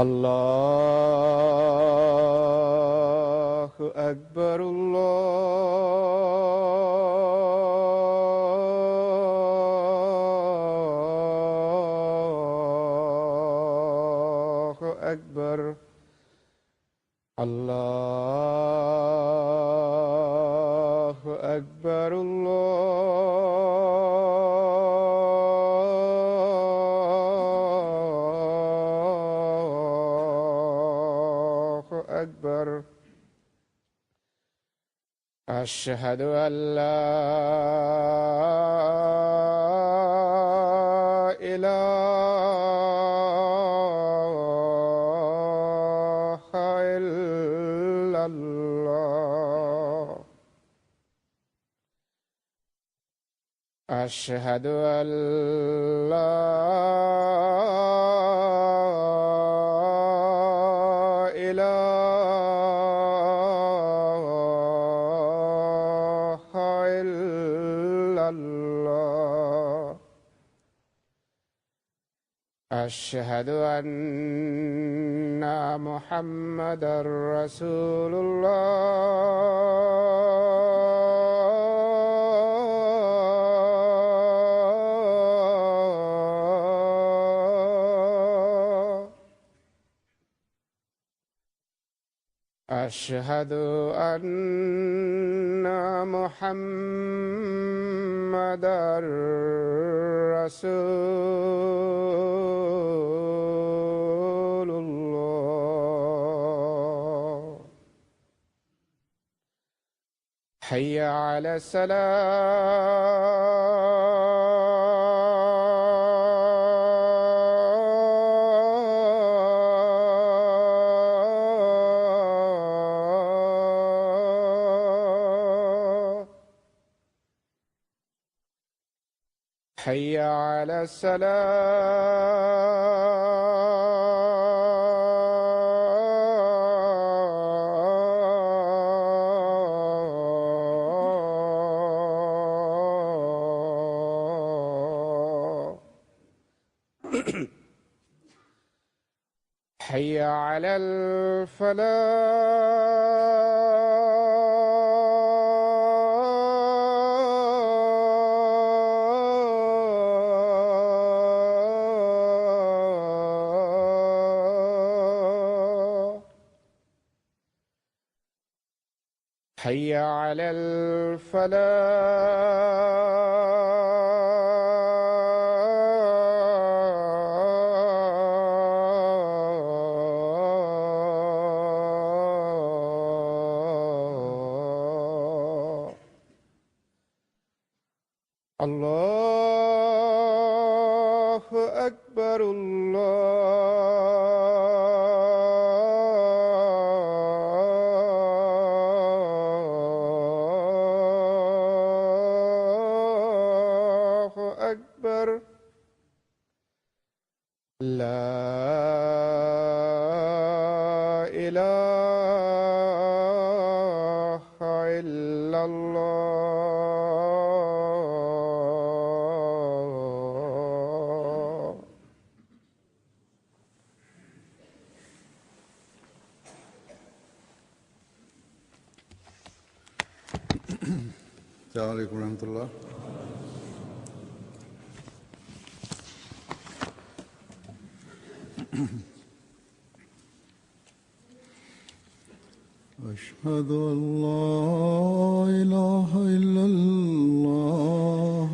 الله أكبر الله أكبر الله أكبر أكبر. أشهد أن لا إله إلا الله. أشهد أن لا أشهد أن محمدًا رسول الله. أشهد أن محمدًا رسول الله. حي على الصلاة. حي على الصلاة. حي على الفلاح. حي على الفلاح. الله أكبر الله أكبر. لا إله إلا الله. السلام عليكم ورحمة الله. أشهد أن لا إله إلا الله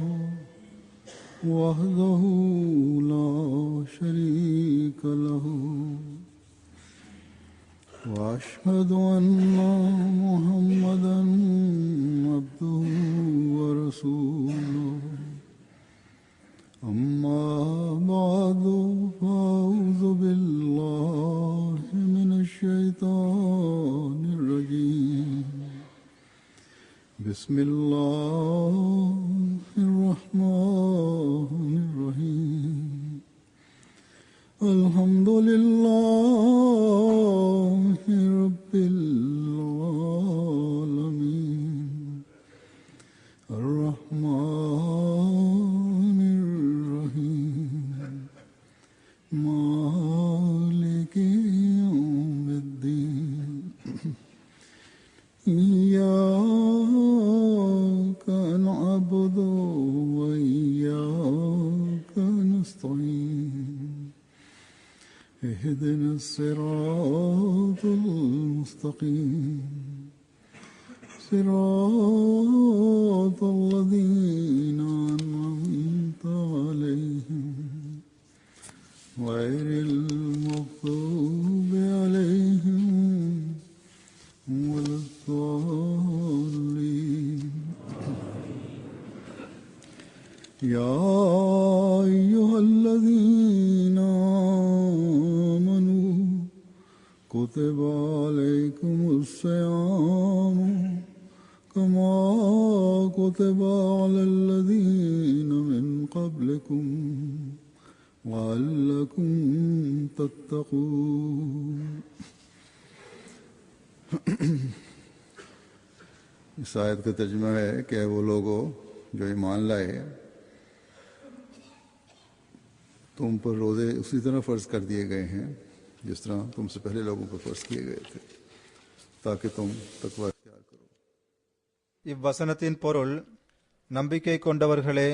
وحده لا شريك له وأشهد أن محمدًا عبده ورسوله. أما بعد فأعوذ بالله من الشيطان الرجيم. بسم الله الرحمن الرحيم. الحمد لله رب العالمين الرحمن الرحيم مالك يوم الدين إياك نعبد وإياك نستعين اهدنا الصراط المستقيم صراط الذين أنعمت عليهم غير المغضوب عليهم ولا الضالين. يا أيها الذين آمنوا كتب عليكم الصيام كما كتب على الذين من قبلكم لعلكم تتقون. इस आयत का तर्जुमा है कि वो लोगों जो ईमान लाए तुम पर रोज़े उसी तरह फ़र्ज़ कर दिए गए हैं जिस तरह तुमसे पहले लोगों पर फ़र्ज़ किए गए थे ताकि तुम तकवा इख्तियार करो. இவ்வசனத்தின் பொருள், நம்பிக்கை கொண்டவர்களே,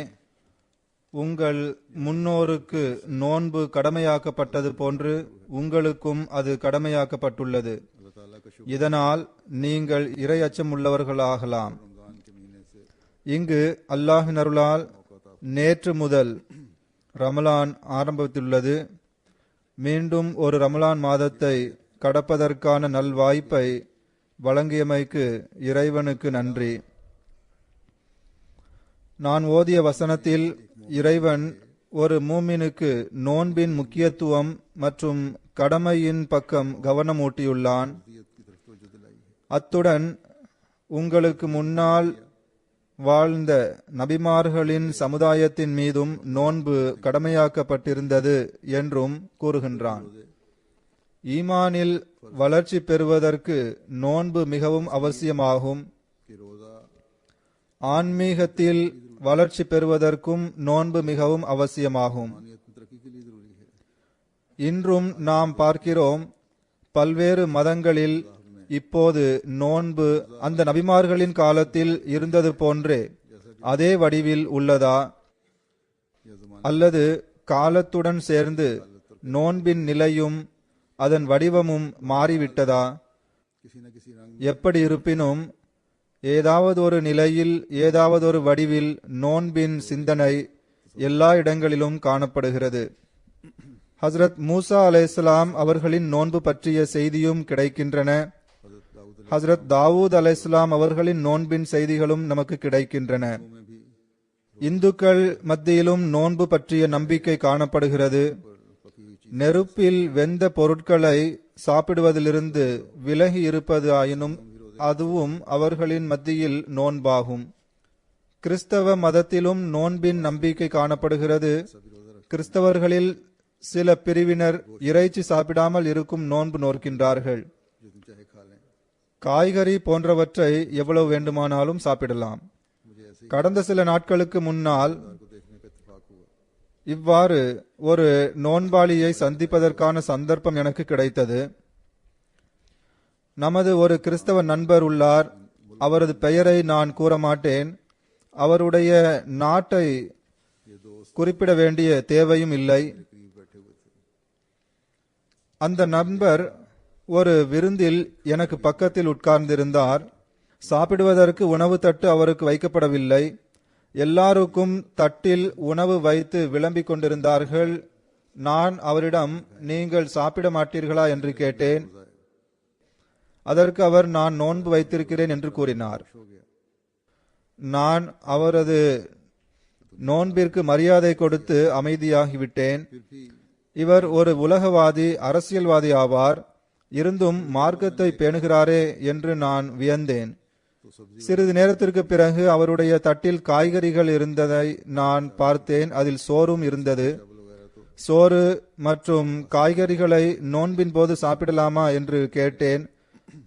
உங்கள் முன்னோருக்கு நோன்பு கடமையாக்கப்பட்டது போன்று உங்களுக்கும் அது கடமையாக்கப்பட்டுள்ளது. இதனால் நீங்கள் இறை அச்சமுள்ளவர்களாகலாம். இங்கு அல்லாஹ்வின் அருளால் நேற்று முதல் ரமலான் ஆரம்பித்துள்ளது. மீண்டும் ஒரு ரமலான் மாதத்தை கடப்பதற்கான நல்வாய்ப்பை வழங்கியமைக்கு இறைவனுக்கு நன்றி. நான் ஓதிய வசனத்தில் இறைவன் ஒரு மூமினுக்கு நோன்பின் முக்கியத்துவம் மற்றும் கடமையின் பக்கம் கவனமூட்டியுள்ளான். அத்துடன் உங்களுக்கு முன்னால் வாழ்ந்த நபிமார்களின் சமுதாயத்தின் மீதும் நோன்பு கடமையாக்கப்பட்டிருந்தது என்றும் கூறுகின்றான். ஈமானில் வளர்ச்சி பெறுவதற்கு நோன்பு மிகவும் அவசியமாகும். ஆன்மீகத்தில் வளர்ச்சி பெறுவதற்கும் நோன்பு மிகவும் அவசியமாகும். இன்றும் நாம் பார்க்கிறோம், பல்வேறு மதங்களில் இப்போது நோன்பு அந்த நபிமார்களின் காலத்தில் இருந்தது போன்றே அதே வடிவில் உள்ளதா, அல்லது காலத்துடன் சேர்ந்து நோன்பின் நிலையும் அதன் வடிவமும் மாறிவிட்டதா? எப்படி இருப்பினும் ஏதாவது ஒரு நிலையில் ஏதாவது ஒரு வடிவில் நோன்பின் சிந்தனை எல்லா இடங்களிலும் காணப்படுகிறது. ஹஸ்ரத் மூசா அலைஹிஸ்ஸலாம் அவர்களின் நோன்பு பற்றிய செய்தியும் கிடைக்கின்றன. ஹஸ்ரத் தாவூத் அலைஹிஸ்ஸலாம் அவர்களின் நோன்பின் செய்திகளும் நமக்கு கிடைக்கின்றன. இந்துக்கள் மத்தியிலும் நோன்பு பற்றிய நம்பிக்கை காணப்படுகிறது. நெருப்பில் வெந்த பொருட்களை சாப்பிடுவதிலிருந்து விலகி இருப்பது ஆயினும் அதுவும் அவர்களின் மத்தியில் நோன்பாகும். கிறிஸ்தவ மதத்திலும் நோன்பின் நம்பிக்கை காணப்படுகிறது. கிறிஸ்தவர்களில் சில பிரிவினர் இறைச்சி சாப்பிடாமல் இருக்கும் நோன்பு நோக்கின்றார்கள். காய்கறி போன்றவற்றை எவ்வளவு வேண்டுமானாலும் சாப்பிடலாம். கடந்த சில நாட்களுக்கு முன்னால் இவ்வாறு ஒரு நோன்பாளியை சந்திப்பதற்கான சந்தர்ப்பம் எனக்கு கிடைத்தது. நமது ஒரு கிறிஸ்தவ நண்பர் உள்ளார். அவரது பெயரை நான் கூற மாட்டேன். அவருடைய நாட்டை குறிப்பிட வேண்டிய தேவையும் இல்லை. அந்த நண்பர் ஒரு விருந்தில் எனக்கு பக்கத்தில் உட்கார்ந்திருந்தார். சாப்பிடுவதற்கு உணவு தட்டு அவருக்கு வைக்கப்படவில்லை. எல்லாருக்கும் தட்டில் உணவு வைத்து விளம்பிக் கொண்டிருந்தார்கள். நான் அவரிடம், நீங்கள் சாப்பிட மாட்டீர்களா என்று கேட்டேன். அதற்கு அவர், நான் நோன்பு வைத்திருக்கிறேன் என்று கூறினார். நான் அவரது நோன்பிற்கு மரியாதை கொடுத்து அமைதியாகிவிட்டேன். இவர் ஒரு உலகவாதி, அரசியல்வாதி ஆவார். இருந்தும் மார்க்கத்தை பேணுகிறாரே என்று நான் வியந்தேன். சிறிது நேரத்திற்கு பிறகு அவருடைய தட்டில் காய்கறிகள் இருந்ததை நான் பார்த்தேன். அதில் சோறும் இருந்தது. சோறு மற்றும் காய்கறிகளை நோன்பின் போது சாப்பிடலாமா என்று கேட்டேன்.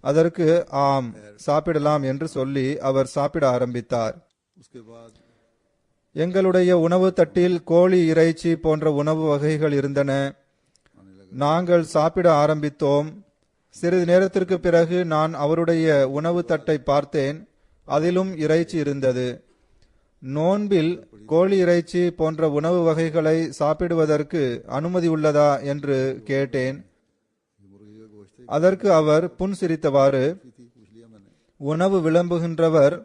அதற்கு ஆம், சாப்பிடலாம் என்று சொல்லி அவர் சாப்பிட ஆரம்பித்தார். उसके बाद எங்களுடைய உணவு தட்டில் கோழி இறைச்சி போன்ற உணவு வகைகள் இருந்தன. நாங்கள் சாப்பிட ஆரம்பித்தோம். சிறிது நேரத்திற்கு பிறகு நான் அவருடைய உணவு தட்டை பார்த்தேன். அதிலும் இறைச்சி இருந்தது. நோன்பில் கோழி இறைச்சி போன்ற உணவு வகைகளை சாப்பிடுவதற்கு அனுமதி உள்ளதா என்று கேட்டேன். அதற்கு அவர் புன்சிரித்தவாறு, உணவு விளம்புகின்றவர்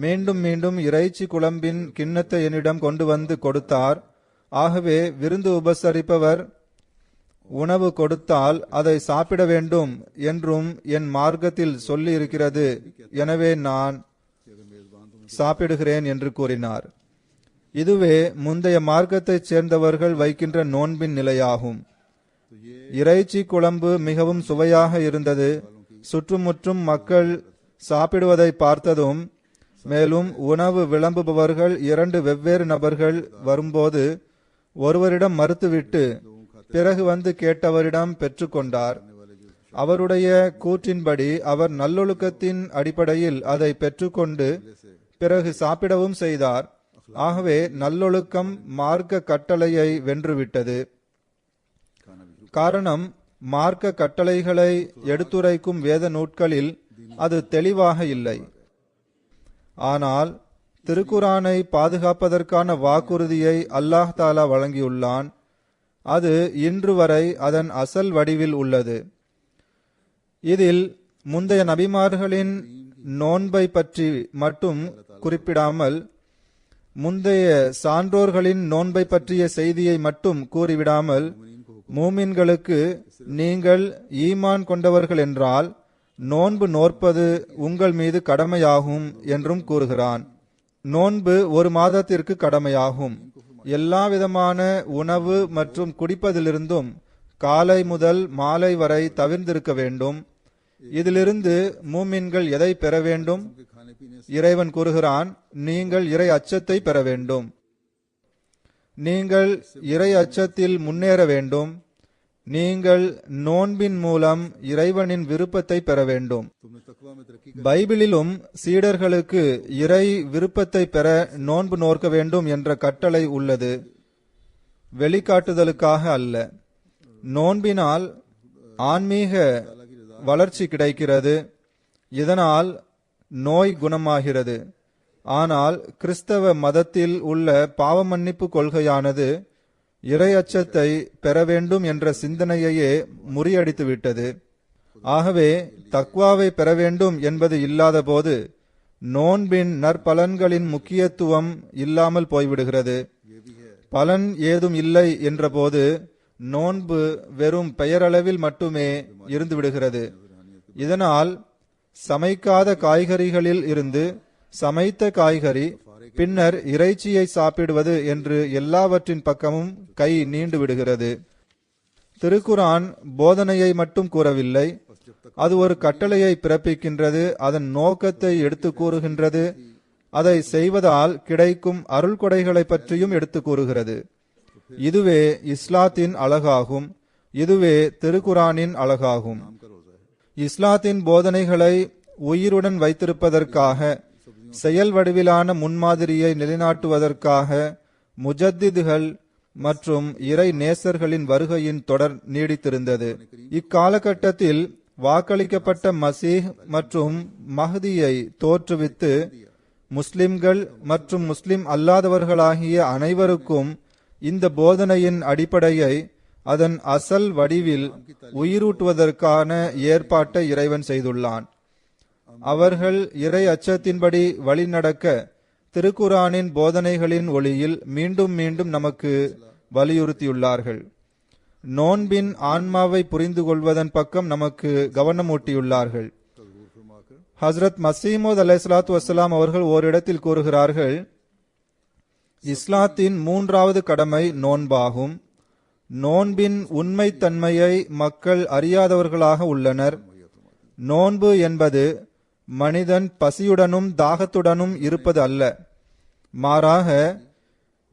மீண்டும் மீண்டும் இறைச்சி குழம்பின் கிண்ணத்தை என்னிடம் கொண்டு வந்து கொடுத்தார். ஆகவே விருந்து உபசரிப்பவர் உணவு கொடுத்தால் அதை சாப்பிட வேண்டும் என்றும் என் மார்க்கத்தில் சொல்லி இருக்கிறது. எனவே நான் சாப்பிடுகிறேன் என்று கூறினார். இதுவே முந்தைய மார்க்கத்தைச் சேர்ந்தவர்கள் வைக்கின்ற நோன்பின் நிலையாகும். இறைச்சி குழம்பு மிகவும் சுவையாக இருந்தது. சுற்றுமுற்றும் மக்கள் சாப்பிடுவதை பார்த்ததும், மேலும் உணவு விளம்புபவர்கள் 2 வெவ்வேறு நபர்கள் வரும்போது ஒருவரிடம் மறுத்துவிட்டு பிறகு வந்து கேட்டவரிடம் பெற்றுக்கொண்டார். அவருடைய கூற்றின்படி அவர் நல்லொழுக்கத்தின் அடிப்படையில் அதை பெற்றுக்கொண்டு பிறகு சாப்பிடவும் செய்தார். ஆகவே நல்லொழுக்கம் மார்க்க கட்டளையை வென்றுவிட்டது. காரணம், மார்க்க கட்டளைகளை எடுத்துரைக்கும் வேத நூட்களில் அது தெளிவாக இல்லை. ஆனால் திருக்குரானை பாதுகாப்பதற்கான வாக்குறுதியை அல்லாஹ் தாலா வழங்கியுள்ளான். அது இன்று வரை அதன் அசல் வடிவில் உள்ளது. இதில் முந்தைய நபிமார்களின் நோன்பை பற்றி மட்டும் குறிப்பிடாமல் முந்தைய சான்றோர்களின் நோன்பை பற்றிய செய்தியை மட்டும் கூறிவிடாமல், மூமின்களுக்கு நீங்கள் ஈமான் கொண்டவர்கள் என்றால் நோன்பு நோற்பது உங்கள் மீது கடமையாகும் என்றும் கூறுகிறான். நோன்பு 1 மாதத்திற்கு கடமையாகும். எல்லா விதமான உணவு மற்றும் குடிப்பதிலிருந்தும் காலை முதல் மாலை வரை தவிர்ந்திருக்க வேண்டும். இதிலிருந்து மூமின்கள் எதை பெற வேண்டும்? இறைவன் கூறுகிறான், நீங்கள் இறை அச்சத்தை பெற வேண்டும். நீங்கள் இறை அச்சத்தில் முன்னேற வேண்டும். நீங்கள் நோன்பின் மூலம் இறைவனின் விருப்பத்தை பெற வேண்டும். பைபிளிலும் சீடர்களுக்கு இறை விருப்பத்தை பெற நோன்பு நோக்க வேண்டும் என்ற கட்டளை உள்ளது, வெளிக்காட்டுதலுக்காக அல்ல. நோன்பினால் ஆன்மீக வளர்ச்சி கிடைக்கிறது. இதனால் நோய் குணமாகிறது. ஆனால் கிறிஸ்தவ மதத்தில் உள்ள பாவ மன்னிப்பு கொள்கையானது இறை அச்சத்தை பெற வேண்டும் என்ற சிந்தனையையே முறியடித்துவிட்டது. ஆகவே தக்வாவை பெற வேண்டும் என்பது இல்லாத போது நோன்பின் நற்பலன்களின் முக்கியத்துவம் இல்லாமல் போய்விடுகிறது. பலன் ஏதும் இல்லை என்றபோது நோன்பு வெறும் பெயரளவில் மட்டுமே இருந்து விடுகிறது. இதனால் சமைக்காத காய்கறிகளில் இருந்து சமைத்த காய்கறி, பின்னர் இறைச்சியை சாப்பிடுவது என்று எல்லாவற்றின் பக்கமும் கை நீண்டு விடுகிறது. திருக்குரான் போதனையை மட்டும் கூறவில்லை, அது ஒரு கட்டளையை பிறப்பிக்கின்றது, அதன் நோக்கத்தை எடுத்து கூறுகின்றது, அதை செய்வதால் கிடைக்கும் அருள் கொடைகளை பற்றியும் எடுத்து கூறுகிறது. இதுவே இஸ்லாத்தின் அழகாகும். இதுவே திருக்குரானின் அழகாகும். இஸ்லாத்தின் போதனைகளை உயிருடன் வைத்திருப்பதற்காக, செயல் வடிவிலான முன்மாதிரியை நிலைநாட்டுவதற்காக முஜத்திதுகள் மற்றும் இறை நேசர்களின் வருகையின் தொடர் நீடித்திருந்தது. இக்காலகட்டத்தில் வாக்களிக்கப்பட்ட மசீஹ் மற்றும் மஹ்தியை தோற்றுவித்து முஸ்லிம்கள் மற்றும் முஸ்லிம் அல்லாதவர்களாகிய அனைவருக்கும் இந்த போதனையின் அடிப்படையை அதன் அசல் வடிவில் உயிரூட்டுவதற்கான ஏற்பாட்டை இறைவன் செய்துள்ளான். அவர்கள் இறை அச்சத்தின்படி வழிநடக்க திருக்குரானின் போதனைகளின் ஒளியில் மீண்டும் மீண்டும் நமக்கு வலியுறுத்தியுள்ளார்கள். நோன்பின் ஆன்மாவை புரிந்து கொள்வதன் பக்கம் நமக்கு கவனமூட்டியுள்ளார்கள். ஹஸ்ரத் மசீமூத் அலைஹிஸ்ஸலாத்து வஸ்ஸலாம் அவர்கள் ஓரிடத்தில் கூறுகிறார்கள், இஸ்லாத்தின் 3வது கடமை நோன்பாகும். நோன்பின் உண்மைத்தன்மையை மக்கள் அறியாதவர்களாக உள்ளனர். நோன்பு என்பது மனிதன் பசியுடனும் தாகத்துடனும் இருப்பது அல்ல, மாறாக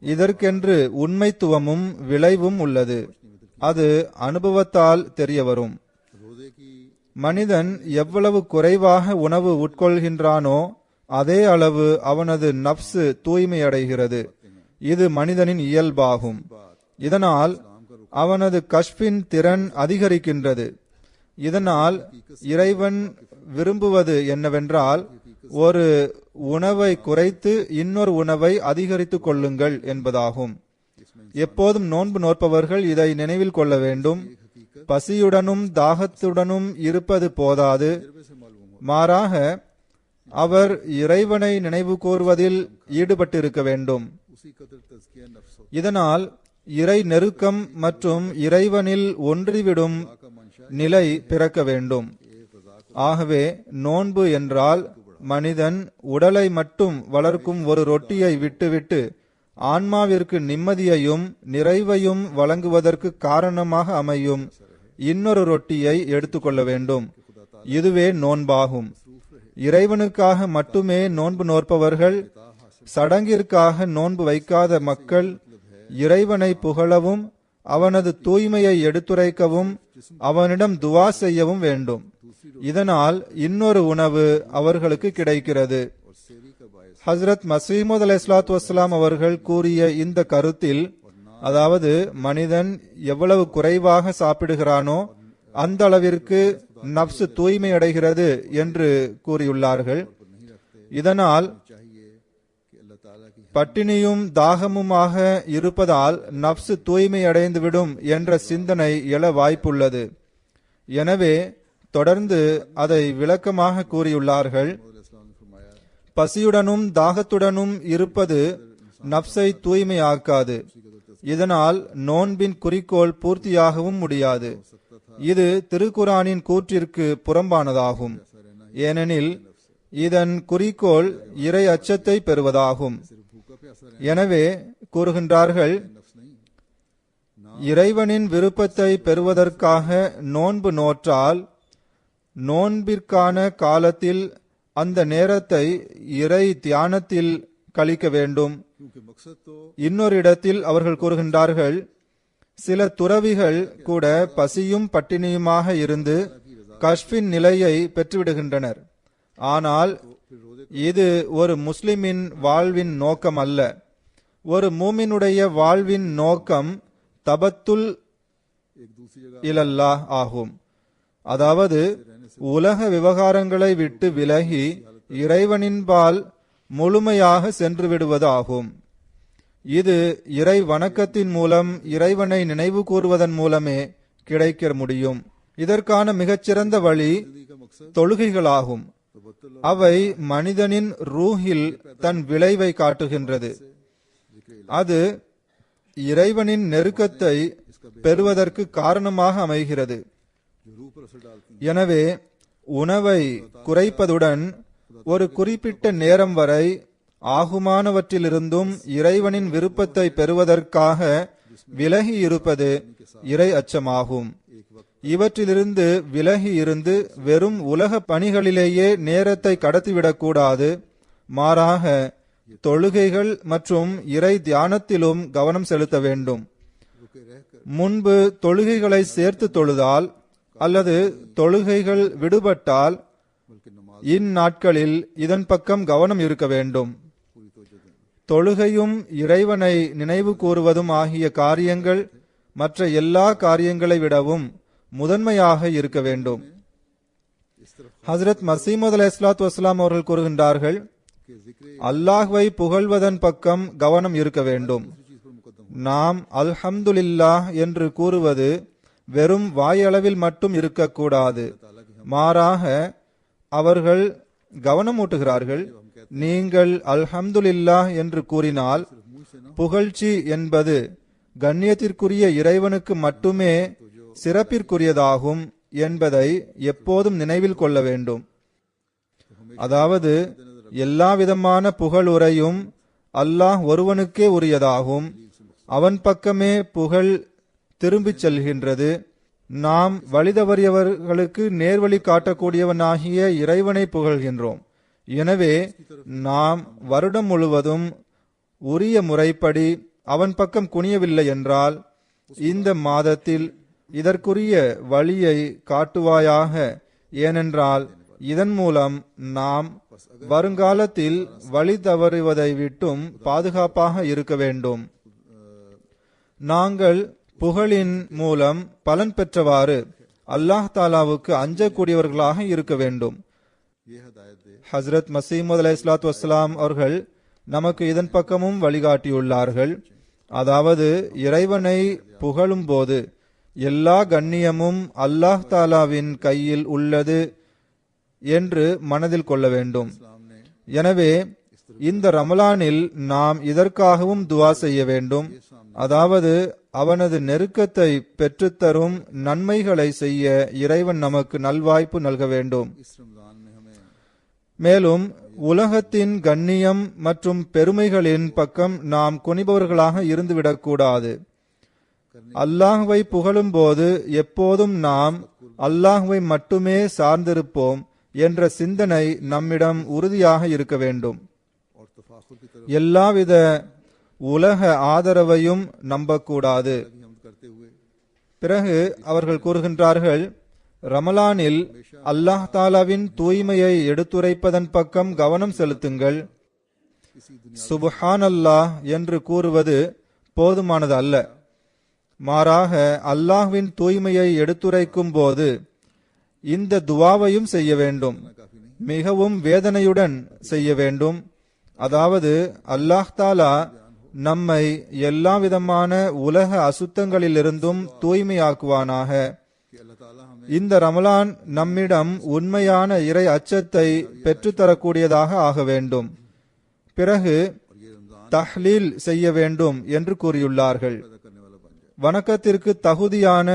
இதற்கென்று உண்மைத்துவமும் விளைவும் உள்ளது. அது அனுபவத்தால் தெரியவரும். மனிதன் எவ்வளவு குறைவாக உணவு உட்கொள்கின்றானோ அதே அளவு அவனது நப்சு தூய்மையடைகிறது. இது மனிதனின் இயல்பாகும். இதனால் அவனது கஷ்பின் திறன் அதிகரிக்கின்றது. இதனால் இறைவன் விரும்புவது என்னவென்றால், ஒரு உணவை குறைத்து இன்னொரு உணவை அதிகரித்துக் கொள்ளுங்கள் என்பதாகும். எப்போதும் நோன்பு நோற்பவர்கள் இதை நினைவில் கொள்ள வேண்டும். பசியுடனும் தாகத்துடனும் இருப்பது போதாது, மாறாக அவர் இறைவனை நினைவு கூர்வதில் ஈடுபட்டிருக்க வேண்டும். இதனால் இறை நெருக்கம் மற்றும் இறைவனில் ஒன்றிவிடும் நிலை பிறக்க வேண்டும். ஆகவே நோன்பு என்றால் மனிதன் உடலை மட்டும் வளர்க்கும் ஒரு ரொட்டியை விட்டுவிட்டு ஆன்மாவிற்கு நிம்மதியையும் நிறைவையும் வழங்குவதற்கு காரணமாக அமையும் இன்னொரு ரொட்டியை எடுத்துக்கொள்ள வேண்டும். இதுவே நோன்பாகும். இறைவனுக்காக மட்டுமே நோன்பு நோற்பவர்கள், சடங்கிற்காக நோன்பு வைக்காத மக்கள் இறைவனை புகழவும் அவனது தூய்மையை எடுத்துரைக்கவும் அவனிடம் துவா செய்யவும் வேண்டும். இதனால் இன்னொரு உணவு அவர்களுக்கு கிடைக்கிறது. ஹஸ்ரத் மசீமது அலைஹிஸ்ஸலாத்து வஸ்ஸலாம் அவர்கள் கூறிய இந்த கருத்தில், அதாவது மனிதன் எவ்வளவு குறைவாக சாப்பிடுகிறானோ அந்த அளவிற்கு நப்சு தூய்மை அடைகிறது என்று கூறியுள்ளார்கள். இதனால் பட்டினியும் தாகமுமாக இருப்பதால் நப்சு தூய்மை அடைந்துவிடும் என்ற சிந்தனை எழ வாய்ப்புள்ளது. எனவே தொடர்ந்து அதை விளக்கமாக கூறியுள்ளார்கள். பசியுடனும் தாகத்துடனும் இருப்பது நப்சை தூய்மையாக்காது. இதனால் நோன்பின் குறிக்கோள் பூர்த்தியாகவும் முடியாது. இது திருக்குரானின் கூற்றிற்கு புறம்பானதாகும். ஏனெனில் இதன் குறிக்கோள் இறை அச்சத்தை பெறுவதாகும். எனவே கூறுகின்றார்கள், இறைவனின் விருப்பத்தை பெறுவதற்காக நோன்பு நோற்றால் நோன்பிற்கான காலத்தில் அந்த நேரத்தை இறை தியானத்தில் கழிக்க வேண்டும். இன்னொரு இடத்தில் அவர்கள் கூறுகின்றார்கள், சில துறவிகள் கூட பசியும் பட்டினியுமாக இருந்து கஷ்பின் நிலையை பெற்றுவிடுகின்றனர். ஆனால் இது ஒரு முஸ்லிமின் வாழ்வின் நோக்கம் அல்ல. ஒரு மூமினுடைய வாழ்வின் நோக்கம் தபத்துல் இலல்லாஹ் ஆகும். அதாவது உலக விவகாரங்களை விட்டு விலகி இறைவனின்பால் முழுமையாக சென்று விடுவதாகும். இது இறை வணக்கத்தின் மூலம் இறைவனை நினைவு கூறுவதன் மூலமே கிடைக்க முடியும். இதற்கான மிகச்சிறந்த வழி தொழுகைகளாகும். அவை மனிதனின் ரூஹில் தன் விளைவை காட்டுகின்றது. அது இறைவனின் நெருக்கத்தை பெறுவதற்கு காரணமாக அமைகிறது. எனவே உணவை குறைப்பதுடன் ஒரு குறிப்பிட்ட நேரம் வரை ஆகுமானவற்றிலிருந்தும் இறைவனின் விருப்பத்தை பெறுவதற்காக விலகி இருப்பது இறை அச்சமாகும். இவற்றிலிருந்து விலகி இருந்து வெறும் உலக பணிகளிலேயே நேரத்தை கடத்திவிடக்கூடாது. மாறாக தொழுகைகள் மற்றும் இறை தியானத்திலும் கவனம் செலுத்த வேண்டும். முன்பு தொழுகைகளை சேர்த்து தொழுதால் அல்லது தொழுகைகள் விடுபட்டால் இந்நாட்களில் இதன் பக்கம் கவனம் இருக்க வேண்டும். தொழுகையும் இறைவனை நினைவு கூறுவதும் ஆகிய காரியங்கள் மற்ற எல்லா காரியங்களை விடவும் முதன்மையாக இருக்க வேண்டும். ஹஸ்ரத் மசீமது அலைஹிஸ்ஸலாத்து வஸ்ஸலாம் அவர்கள் கூறுகின்றார்கள், அல்லாஹ்வை புகழ்வதன் பக்கம் கவனம் இருக்க வேண்டும். நாம் அல்ஹம்துலில்லாஹ் என்று கூறுவது வெறும் வாயளவில் மட்டும் இருக்கக்கூடாது. மாறாக அவர்கள் கவனமூட்டுகிறார்கள், நீங்கள் அல்ஹம்துலில்லாஹ் என்று கூறினால் புகழ்ச்சி என்பது கண்ணியத்திற்குரிய இறைவனுக்கு மட்டுமே சிறப்பிற்குரியதாகும் என்பதை எப்போதும் நினைவில் கொள்ள வேண்டும். அதாவது எல்லா விதமான புகழுரையும் அல்லாஹ் ஒருவனுக்கே உரியதாகும். அவன் பக்கமே புகழ் திரும்பிச் செல்கின்றது. நாம் வழிதவறியவர்களுக்கு நேர்வழி காட்டக்கூடியவனாகிய இறைவனை புகழ்கின்றோம். எனவே நாம் வருடம் முழுவதும் உரிய முறைப்படி அவன் பக்கம் குனியவில்லை என்றால் இந்த மாதத்தில் இதற்குரிய வழியை காட்டுவாயாக. ஏனென்றால் இதன் மூலம் நாம் வருங்காலத்தில் வழி தவறுவதை விட்டும் பாதுகாப்பாக இருக்க வேண்டும். நாங்கள் புகழின் மூலம் பலன் பெற்றவாறு அல்லாஹ் தாலாவுக்கு அஞ்சக்கூடியவர்களாக இருக்க வேண்டும். ஹஸ்ரத் மசீமது அலைஹிஸ்ஸலாத்து வஸ்ஸலாம் அவர்கள் நமக்கு இதன் பக்கமும் வழிகாட்டியுள்ளார்கள். அதாவது இறைவனை புகழும் போது எல்லா கண்ணியமும் அல்லாஹ் தாலாவின் கையில் உள்ளது என்று மனதில் கொள்ள வேண்டும். எனவே இந்த ரமலானில் நாம் இதற்காகவும் துவா செய்ய வேண்டும். அதாவது அவனது நெருக்கத்தை பெற்றுத்தரும் நன்மைகளை செய்ய இறைவன் நமக்கு நல்வாய்ப்பு நல்க வேண்டும். மேலும் உலகத்தின் கண்ணியம் மற்றும் பெருமைகளின் பக்கம் நாம் குனிபவர்களாக இருந்துவிடக்கூடாது. அல்லாஹ்வை புகழும் போது எப்போதும் நாம் அல்லாஹ்வை மட்டுமே சார்ந்திருப்போம் என்ற சிந்தனை நம்மிடம் உறுதியாக இருக்க வேண்டும். எல்லாவித உலக ஆதரவையும் நம்பக்கூடாது. பிறகு அவர்கள் கூறுகின்றார்கள், ரமலானில் அல்லாஹ் தாலாவின் தூய்மையை எடுத்துரைப்பதன் பக்கம் கவனம் செலுத்துங்கள். சுப்ஹான் அல்லாஹ் என்று கூறுவது போதுமானது அல்ல. மாறாக அல்லாஹ்வின் தூய்மையை எடுத்துரைக்கும் போது இந்த துவாவையும் செய்ய வேண்டும். மிகவும் வேதனையுடன் செய்ய வேண்டும். அதாவது அல்லாஹ் தாலா நம்மை எல்லா விதமான உலக அசுத்தங்களிலிருந்தும் தூய்மையாக்குவானாக. இந்த ரமலான் நம்மிடம் உண்மையான இறை அச்சத்தை பெற்றுத்தரக்கூடியதாக ஆக வேண்டும். பிறகு தஹ்லீல் செய்ய வேண்டும் என்று கூறியுள்ளார்கள். வணக்கத்திற்கு தகுதியான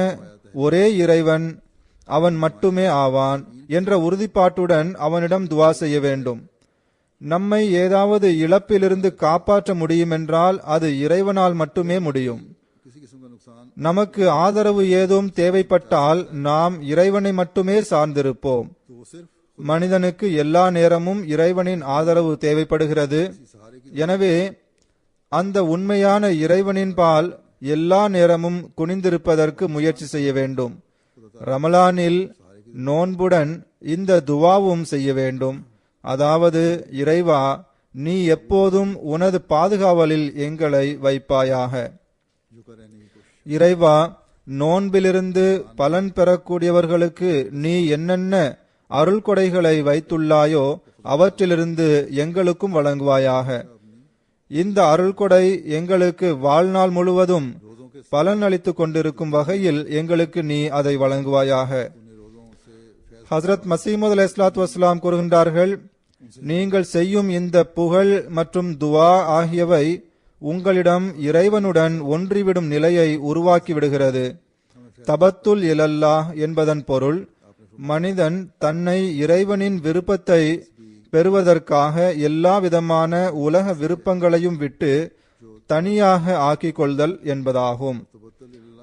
ஒரே இறைவன் அவன் மட்டுமே ஆவான் என்ற உறுதிப்பாட்டுடன் அவனிடம் துவா செய்ய வேண்டும். நம்மை ஏதாவது இழப்பிலிருந்து காப்பாற்ற முடியுமென்றால் அது இறைவனால் மட்டுமே முடியும். நமக்கு ஆதரவு ஏதும் தேவைப்பட்டால் நாம் இறைவனை மட்டுமே சார்ந்திருப்போம். மனிதனுக்கு எல்லா நேரமும் இறைவனின் ஆதரவு தேவைப்படுகிறது. எனவே அந்த உண்மையான இறைவனின் பால் எல்லா நேரமும் குனிந்திருப்பதற்கு முயற்சி செய்ய வேண்டும். ரமலானில் நோன்புடன் இந்த துவாவும் செய்ய வேண்டும். அதாவது, இறைவா, நீ எப்போதும் உனது பாதுகாவலில் எங்களை வைப்பாயாக. இறைவா, நோன்பிலிருந்து பலன் பெறக்கூடியவர்களுக்கு நீ என்னென்ன அருள் கொடைகளை வைத்துள்ளாயோ அவற்றிலிருந்து எங்களுக்கும் வழங்குவாயாக. இந்த அருள் கொடை எங்களுக்கு வாழ்நாள் முழுவதும் பலன் அளித்துக் கொண்டிருக்கும் வகையில் எங்களுக்கு நீ அதை வழங்குவாயாக. ஹஸ்ரத் மசீமது அலைஹிஸ்ஸலாத்து வஸ்ஸலாம் கூறுகின்றார்கள், நீங்கள் செய்யும் இந்த புகழ் மற்றும் துவா ஆகியவை உங்களிடம் இறைவனுடன் ஒன்றிவிடும் நிலையை உருவாக்கி விடுகிறது. தபத்துல் இலல்லாஹ் என்பதன் பொருள் மனிதன் தன்னை இறைவனின் விருப்பத்தை பெறுவதற்காக எல்லா விதமான உலக விருப்பங்களையும் விட்டு தனியாக ஆக்கிக் கொள்தல் என்பதாகும்.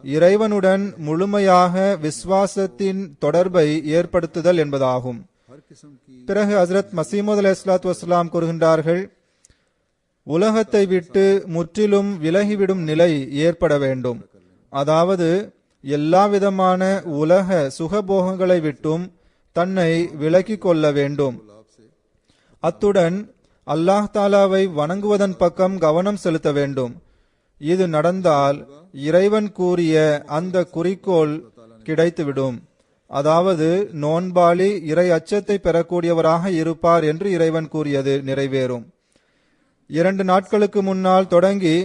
இறைவனுடன் முழுமையாக விஸ்வாசத்தின் தொடர்பை ஏற்படுத்துதல் என்பதாகும். பிறகு ஹஸ்ரத் மசீமது அலைஹிஸ்ஸலாத்து வஸ்ஸலாம் கூறுகின்றார்கள், உலகத்தை விட்டு முற்றிலும் விலகிவிடும் நிலை ஏற்பட வேண்டும். அதாவது எல்லா விதமான உலக சுகபோகங்களை விட்டும் தன்னை விலக்கிக் கொள்ள வேண்டும். அத்துடன் அல்லாஹ் தாலாவை வணங்குவதன் பக்கம் கவனம் செலுத்த வேண்டும். இது நடந்தால் இறைவன் கூறிய அந்த குறிக்கோள் கிடைத்துவிடும். அதாவது நோன்பாளி இறை அச்சத்தை பெறக்கூடியவராக இருப்பார் என்று இறைவன் கூறியது நிறைவேறும். 2 நாட்களுக்கு முன்னால் தொடங்கி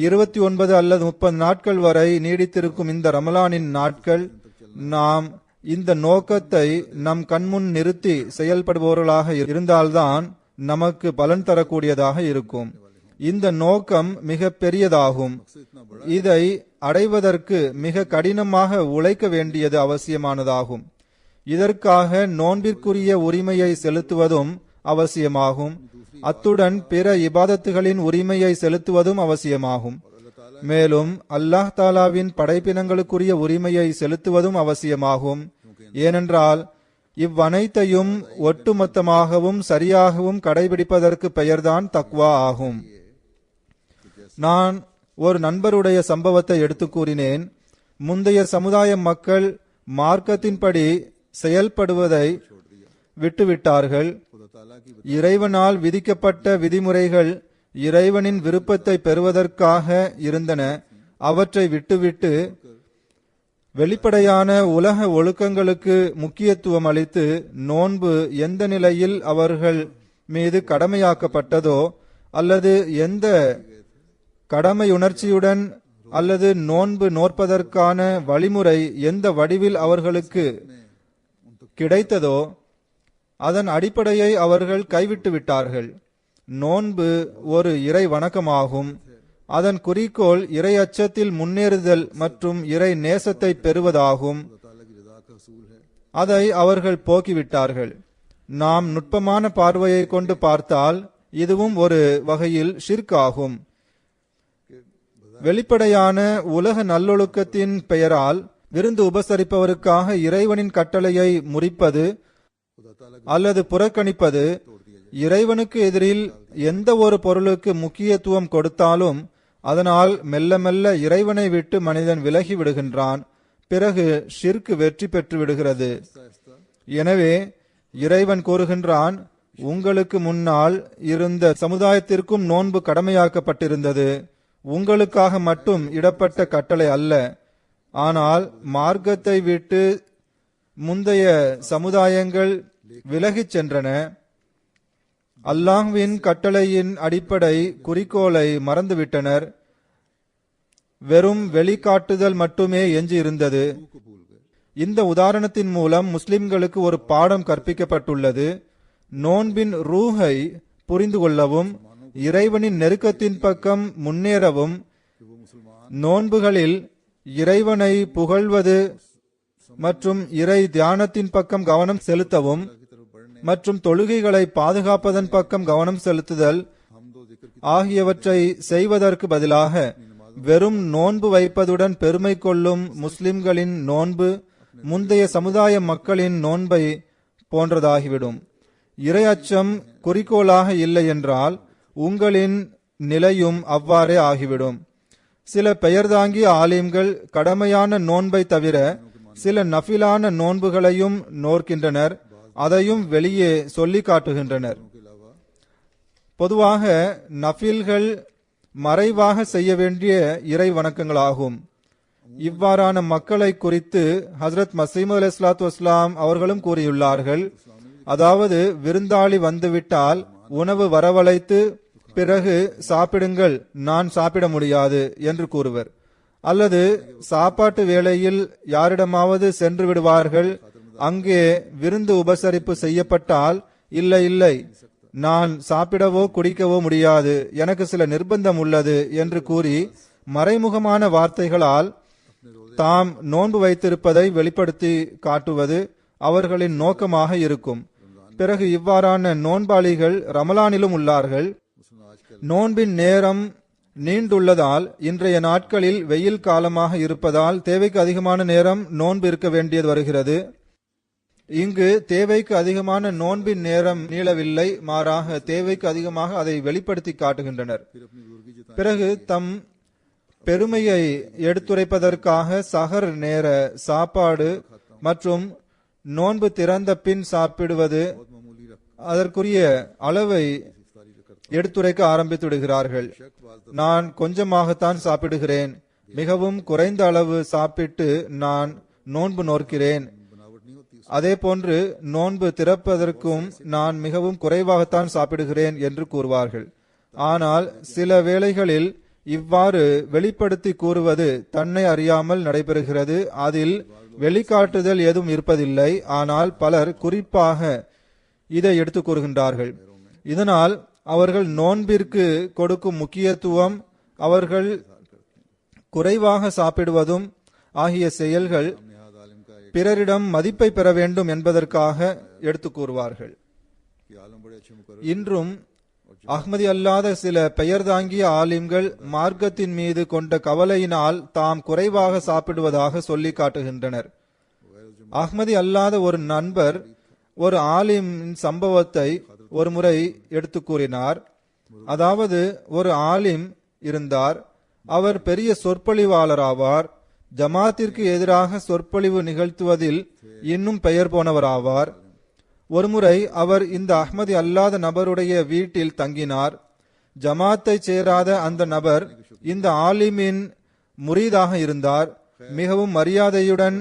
29 அல்லது 30 நாட்கள் வரை நீடித்திருக்கும் இந்த ரமலானின் நாட்கள் நாம் இந்த நோக்கத்தை நம் கண்முன் நிறுத்தி செயல்படுபவர்களாக இருந்தால்தான் நமக்கு பலன் தரக்கூடியதாக இருக்கும். இந்த நோக்கம் மிக பெரியதாகும். இதை அடைவதற்கு மிக கடினமாக உழைக்க வேண்டியது அவசியமானதாகும். இதற்காக நோன்பிற்குரிய உரிமையை செலுத்துவதும் அவசியமாகும். அத்துடன் பிற இபாதத்துகளின் உரிமையை செலுத்துவதும் அவசியமாகும். மேலும் அல்லாஹ் தாலாவின் படைப்பினங்களுக்குரிய உரிமையை செலுத்துவதும் அவசியமாகும். ஏனென்றால் இவ்வனைத்தையும் ஒட்டுமொத்தமாகவும் சரியாகவும் கடைபிடிப்பதற்கு பெயர்தான் தக்வா ஆகும். நான் ஒரு நண்பருடைய சம்பவத்தை எடுத்து கூறினேன். முந்தைய சமுதாய மக்கள் மார்க்கத்தின்படி செயல்படுவதை விட்டுவிட்டார்கள். இறைவனால் விதிக்கப்பட்ட விதிமுறைகள் இறைவனின் விருப்பத்தை பெறுவதற்காக இருந்தன. அவற்றை விட்டுவிட்டு வெளிப்படையான உலக ஒழுக்கங்களுக்கு முக்கியத்துவம் அளித்து நோன்பு எந்த நிலையில் அவர்கள் மீது கடமையாக்கப்பட்டதோ அல்லது எந்த கடமையுணர்ச்சியுடன் அல்லது நோன்பு நோற்பதற்கான வழிமுறை எந்த வடிவில் அவர்களுக்கு கிடைத்ததோ அதன் அடிப்படையை அவர்கள் கைவிட்டு விட்டார்கள். நோன்பு ஒரு இறை வணக்கமாகும். அதன் குறிக்கோள் இறை அச்சத்தில் முன்னேறுதல் மற்றும் இறை நேசத்தை பெறுவதாகும். அதை அவர்கள் போக்கிவிட்டார்கள். நாம் நுட்பமான பார்வையை கொண்டு பார்த்தால் இதுவும் ஒரு வகையில் ஷிர்க் ஆகும். வெளிப்படையான உலக நல்லொழுக்கத்தின் பெயரால் விருந்து உபசரிப்பவருக்காக இறைவனின் கட்டளையை முறிப்பது அல்லது புறக்கணிப்பது, இறைவனுக்கு எதிரில் எந்த ஒரு பொருளுக்கு முக்கியத்துவம் கொடுத்தாலும் அதனால் மெல்ல மெல்ல இறைவனை விட்டு மனிதன் விலகி விடுகின்றான். பிறகு ஷிர்க் வெற்றி பெற்று விடுகிறது. எனவே இறைவன் கூறுகின்றான், உங்களுக்கு முன்னால் இருந்த சமுதாயத்திற்கும் நோன்பு கடமையாக்கப்பட்டிருந்தது. உங்களுக்காக மட்டும் இடப்பட்ட கட்டளை அல்ல. ஆனால் மார்க்கத்தை விட்டு முந்தைய சமுதாயங்கள் விலகிச் சென்றன. அல்லாஹ்வின் கட்டளையின் அடிப்படை குறிக்கோளை மறந்துவிட்டனர். வெறும் வெளிக்காட்டுதல் மட்டுமே எஞ்சி இருந்தது. இந்த உதாரணத்தின் மூலம் முஸ்லிம்களுக்கு ஒரு பாடம் கற்பிக்கப்பட்டுள்ளது. நோன்பின் ரூஹை புரிந்து கொள்ளவும் இறைவனின் நெருக்கத்தின் பக்கம் முன்னேறவும் நோன்புகளில் இறைவனை புகழ்வது மற்றும் இறை தியானத்தின் பக்கம் கவனம் செலுத்தவும் மற்றும் தொழுகைகளை பாதுகாப்பதன் பக்கம் கவனம் செலுத்துதல் ஆகியவற்றை செய்வதற்கு பதிலாக வெறும் நோன்பு வைப்பதுடன் பெருமை கொள்ளும் முஸ்லிம்களின் நோன்பு முந்தைய சமுதாய மக்களின் நோன்பை போன்றதாகிவிடும். இறை அச்சம் குறிக்கோளாக இல்லை என்றால் உங்களின் நிலையும் அவ்வாறே ஆகிவிடும். சில பெயர்தாங்கிய ஆலிம்கள் கடமையான நோன்பை தவிர சில நஃபிலான நோன்புகளையும் நோர்க்கின்றனர். அதையும் வெளியே சொல்லி காட்டுகின்றனர். பொதுவாக நஃபில்கள் மறைவாக செய்ய வேண்டிய இறை வணக்கங்களாகும். இவ்வாறான மக்களை குறித்து ஹசரத் மசீமது அலைஹிஸ்ஸலாத்து வஸ்ஸலாம் அவர்களும் கூறியுள்ளார்கள். அதாவது விருந்தாளி வந்துவிட்டால் உணவு வரவழைத்து பிறகு சாப்பிடுங்கள், நான் சாப்பிட முடியாது என்று கூறுவர். அல்லது சாப்பாட்டு வேளையில் யாரிடமாவது சென்று விடுவார்கள். அங்கே விருந்து உபசரிப்பு செய்யப்பட்டால் இல்லை இல்லை, நான் சாப்பிடவோ குடிக்கவோ முடியாது, எனக்கு சில நிர்பந்தம் உள்ளது என்று கூறி மறைமுகமான வார்த்தைகளால் தாம் நோன்பு வைத்திருப்பதை வெளிப்படுத்தி காட்டுவது அவர்களின் நோக்கமாக இருக்கும். பிறகு இவ்வாறான நோன்பாளிகள் ரமலானிலும் உள்ளார்கள். நோன்பின் நேரம் நீண்டுள்ளதால் இன்றைய நாட்களில் வெயில் காலமாக இருப்பதால் தேவைக்கு அதிகமான நேரம் நோன்பு இருக்க வேண்டியது வருகிறது. இங்கு தேவைக்கு அதிகமான நோன்பின் நேரம் நீளவில்லை, மாறாக தேவைக்கு அதிகமாக அதை வெளிப்படுத்தி காட்டுகின்றனர். பிறகு தம் பெருமையை எடுத்துரைப்பதற்காக சஹர் நேர சாப்பாடு மற்றும் நோன்பு திறந்த பின் சாப்பிடுவது அதற்குரிய அளவை எடுத்துரைக்க ஆரம்பித்து விடுகிறார்கள். நான் கொஞ்சமாகத்தான் சாப்பிடுகிறேன், மிகவும் குறைந்த அளவு சாப்பிட்டு நான் நோன்பு நோக்கிறேன். அதே போன்று நோன்பு திறப்பதற்கும் நான் மிகவும் குறைவாகத்தான் சாப்பிடுகிறேன் என்று கூறுவார்கள். ஆனால் சில வேளைகளில் இவ்வாறு வெளிப்படுத்தி கூறுவது தன்னை அறியாமல் நடைபெறுகிறது. அதில் வெளிக்காட்டுதல் ஏதும் இருப்பதில்லை. ஆனால் பலர் குறிப்பாக இதை எடுத்து கூறுகின்றார்கள். இதனால் அவர்கள் நோன்பிற்கு கொடுக்கும் முக்கியத்துவம், அவர்கள் குறைவாக சாப்பிடுவதும் ஆகிய செயல்கள் பிறரிடம் மதிப்பை பெற வேண்டும் என்பதற்காக எடுத்து கூறுவார்கள். இன்றும் அஹ்மதி அல்லாத சில பெயர் தாங்கிய ஆலிம்கள் மார்க்கத்தின் மீது கொண்ட கவலையினால் தாம் குறைவாக சாப்பிடுவதாக சொல்லி காட்டுகின்றனர். அஹ்மதி அல்லாத ஒரு நண்பர் ஒரு ஆலிமின் சம்பவத்தை ஒரு முறை எடுத்து கூறினார். அதாவது ஒரு ஆலிம் இருந்தார். அவர் பெரிய சொற்பொழிவாளராவார். ஜமாத்திற்கு எதிராக சொற்பொழிவு நிகழ்த்துவதில் இன்னும் பெயர் போனவராவார். ஒருமுறை அவர் இந்த அஹ்மதி அல்லாத நபருடைய வீட்டில் தங்கினார். ஜமாத்தை சேராத அந்த நபர் இந்த ஆலிமின் முரீதாக இருந்தார். மிகவும் மரியாதையுடன்